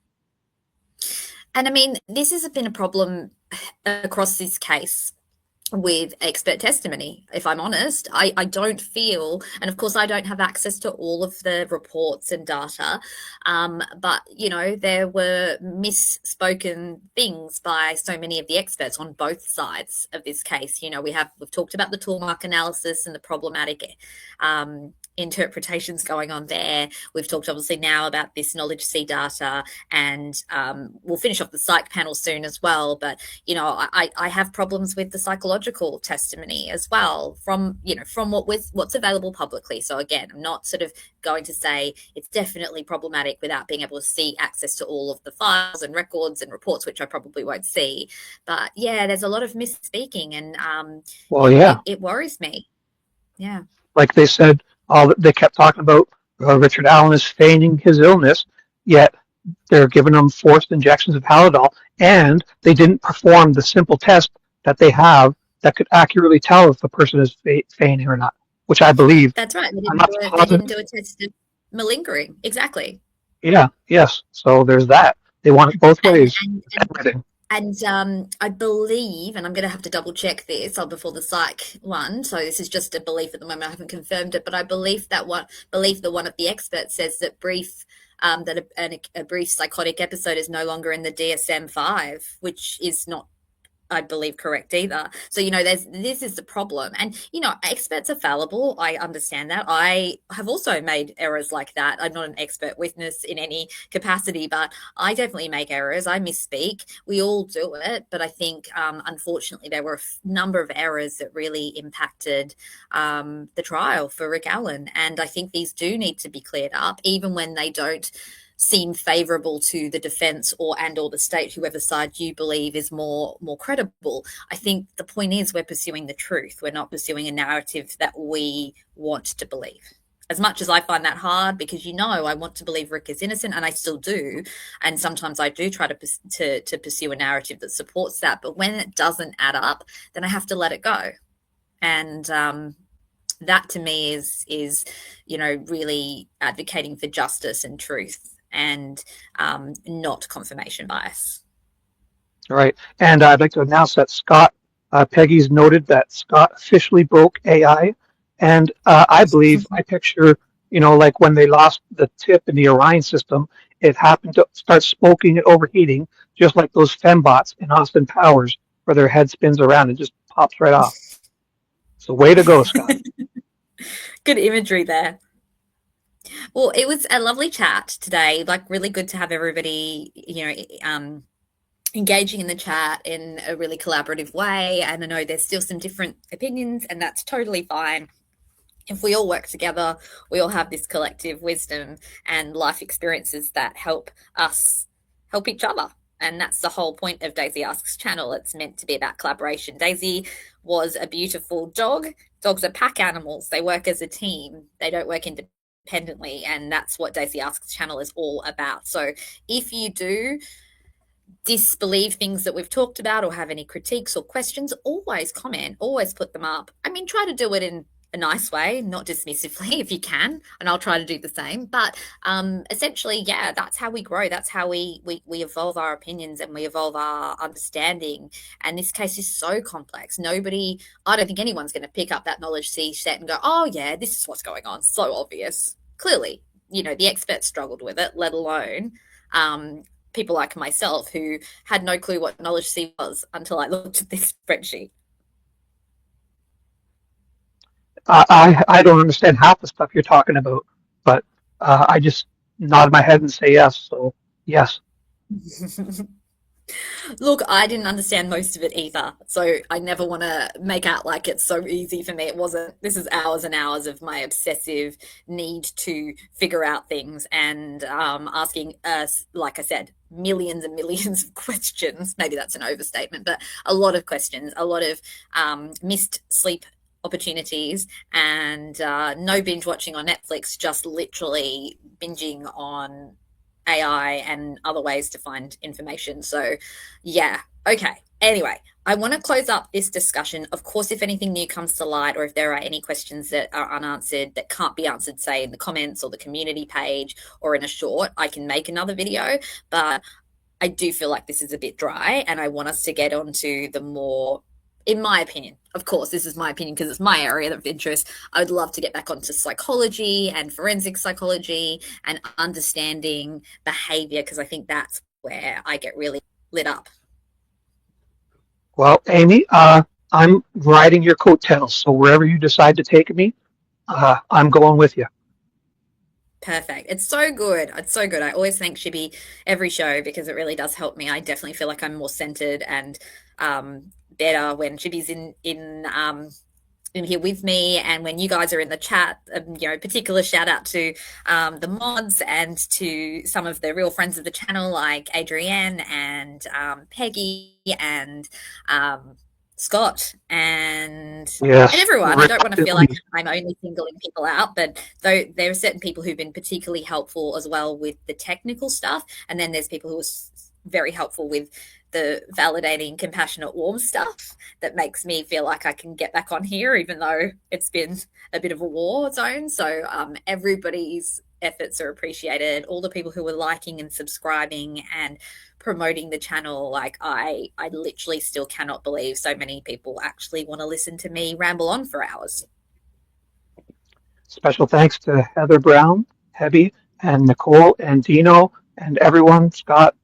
And I mean, this has been a problem across this case with expert testimony, if I'm honest. I don't feel, and of course I don't have access to all of the reports and data, but, you know, there were misspoken things by so many of the experts on both sides of this case. You know, we've talked about the tool mark analysis and the problematic interpretations going on there. We've talked obviously now about this knowledge C data, and we'll finish off the psych panel soon as well. But, you know, I have problems with the psychological testimony as well from what's available publicly. So again, I'm not sort of going to say it's definitely problematic without being able to see access to all of the files and records and reports, which I probably won't see. But yeah, there's a lot of misspeaking, and it worries me. Yeah. Like they said, they kept talking about Richard Allen is feigning his illness, yet they're giving him forced injections of Haldol, and they didn't perform the simple test that they have that could accurately tell if the person is feigning or not, which I believe. That's right. They didn't do a test of malingering. Exactly. Yeah, yes. So there's that. They want it both ways. Everything. And I believe, and I'm going to have to double check this before the psych one. So this is just a belief at the moment. I haven't confirmed it, but I believe that one of the experts says that a brief psychotic episode is no longer in the DSM-5, which is not, I believe, correct either. So, this is the problem. And, experts are fallible. I understand that. I have also made errors like that. I'm not an expert witness in any capacity, but I definitely make errors. I misspeak. We all do it. But I think, unfortunately, there were a number of errors that really impacted the trial for Rick Allen. And I think these do need to be cleared up, even when they don't seem favorable to the defense or the state, whoever side you believe is more credible. I think the point is we're pursuing the truth. We're not pursuing a narrative that we want to believe. As much as I find that hard, because I want to believe Rick is innocent, and I still do, and sometimes I do try to pursue a narrative that supports that. But when it doesn't add up, then I have to let it go. And that to me is really advocating for justice and truth, and not confirmation bias. All right. And I'd like to announce that Peggy's noted that Scott officially broke AI. And I believe, I picture, like when they lost the tip in the Orion system, it happened to start smoking and overheating, just like those fembots in Austin Powers, where their head spins around and just pops right off. So way to go, Scott. Good imagery there. Well, it was a lovely chat today. Like, really good to have everybody, engaging in the chat in a really collaborative way. And I know there's still some different opinions, and that's totally fine. If we all work together, we all have this collective wisdom and life experiences that help us help each other. And that's the whole point of Daisy Asks channel. It's meant to be about collaboration. Daisy was a beautiful dog. Dogs are pack animals. They work as a team. They don't work independently. And that's what Daisy Asks channel is all about. So if you do disbelieve things that we've talked about or have any critiques or questions, always comment, always put them up. I mean, try to do it in a nice way, not dismissively if you can, and I'll try to do the same. But essentially, yeah, that's how we grow. That's how we evolve our opinions, and we evolve our understanding. And this case is so complex. I don't think anyone's going to pick up that knowledge C set and go, oh yeah, this is what's going on. So obvious. Clearly, the experts struggled with it, let alone people like myself who had no clue what knowledge C was until I looked at this spreadsheet. I don't understand half the stuff you're talking about, but I just nod my head and say yes. So yes. Look, I didn't understand most of it either, so I never want to make out like it's so easy for me. It wasn't. This is hours and hours of my obsessive need to figure out things, and asking us, like I said, millions and millions of questions. Maybe that's an overstatement, but a lot of questions, a lot of missed sleep opportunities, and no binge watching on Netflix, just literally binging on AI and other ways to find information. So, yeah, okay. Anyway, I want to close up this discussion. Of course, if anything new comes to light, or if there are any questions that are unanswered that can't be answered, say in the comments or the community page or in a short, I can make another video. But I do feel like this is a bit dry, and I want us to get onto the more, in my opinion, of course, this is my opinion because it's my area of interest. I would love to get back onto psychology and forensic psychology and understanding behavior, because I think that's where I get really lit up. Well, Amy, I'm riding your coattails, so wherever you decide to take me, I'm going with you. Perfect. It's so good. It's so good. I always thank Shibby every show because it really does help me. I definitely feel like I'm more centered and better when Shibby's in here with me, and when you guys are in the chat. Particular shout out to the mods and to some of the real friends of the channel like Adrienne and Peggy and Scott and Yes, everyone. I don't want to feel like I'm only singling people out, but though there are certain people who've been particularly helpful as well with the technical stuff, and then there's people who are very helpful with the validating, compassionate, warm stuff that makes me feel like I can get back on here, even though it's been a bit of a war zone. So everybody's efforts are appreciated. All the people who are liking and subscribing and promoting the channel. Like I literally still cannot believe so many people actually want to listen to me ramble on for hours. Special thanks to Heather Brown, Hebby, and Nicole and Dino and everyone. Scott,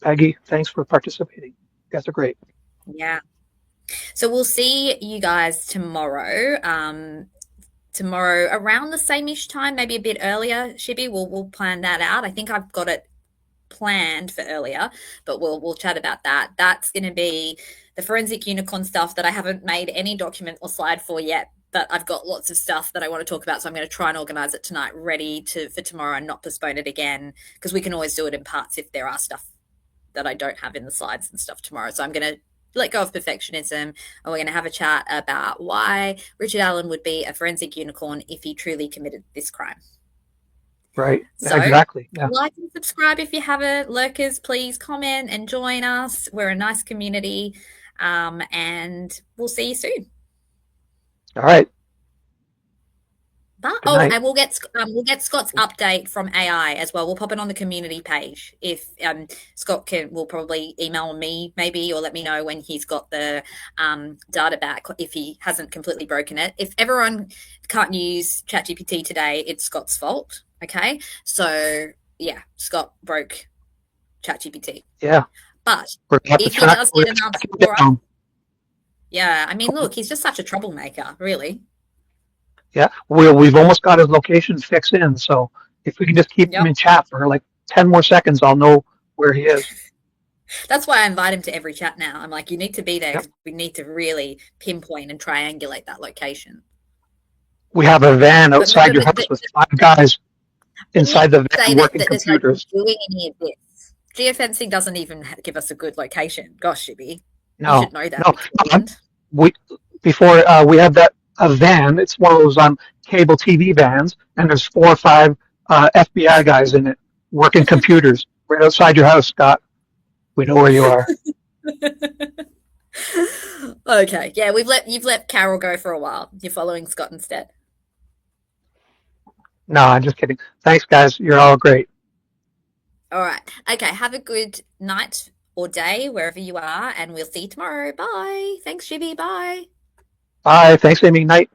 Peggy, thanks for participating. You guys are great. Yeah. So we'll see you guys tomorrow. Tomorrow around the same-ish time, maybe a bit earlier. Shibby, we'll plan that out. I think I've got it planned for earlier, but we'll chat about that. That's going to be the forensic unicorn stuff that I haven't made any document or slide for yet, but I've got lots of stuff that I want to talk about, so I'm going to try and organize it tonight, ready for tomorrow, and not postpone it again, because we can always do it in parts if there are stuff that I don't have in the slides and stuff tomorrow. So I'm going to let go of perfectionism, and we're going to have a chat about why Richard Allen would be a forensic unicorn if he truly committed this crime. Right. So exactly. Yeah. like and subscribe if you haven't. Lurkers, please comment and join us. We're a nice community, and we'll see you soon. All right. But, and we'll get Scott's update from AI as well. We'll pop it on the community page. If Scott will probably email me maybe, or let me know when he's got the data back, if he hasn't completely broken it. If everyone can't use ChatGPT today, it's Scott's fault. Okay, so yeah, Scott broke ChatGPT. Yeah, but if he does get an answer for us, yeah, I mean, look, he's just such a troublemaker, really. Yeah, we've almost got his location fixed in, so if we can just keep him in chat for like 10 more seconds, I'll know where he is. That's why I invite him to every chat now. I'm like, you need to be there because we need to really pinpoint and triangulate that location. We have a van outside your house with 5 guys inside the van working computers. Doing any of this. Geofencing doesn't even give us a good location. Gosh, Shibby. No, you should know that. Before we had that a van. It's one of those cable TV vans, and there's 4 or 5 FBI guys in it working computers right outside your house, Scott. We know where you are. Okay, yeah, you've let Carol go for a while. You're following Scott instead. No, I'm just kidding. Thanks, guys. You're all great. All right. Okay, have a good night or day wherever you are, and we'll see you tomorrow. Bye. Thanks, Shibby. Bye. Bye. Thanks, Amy. Night.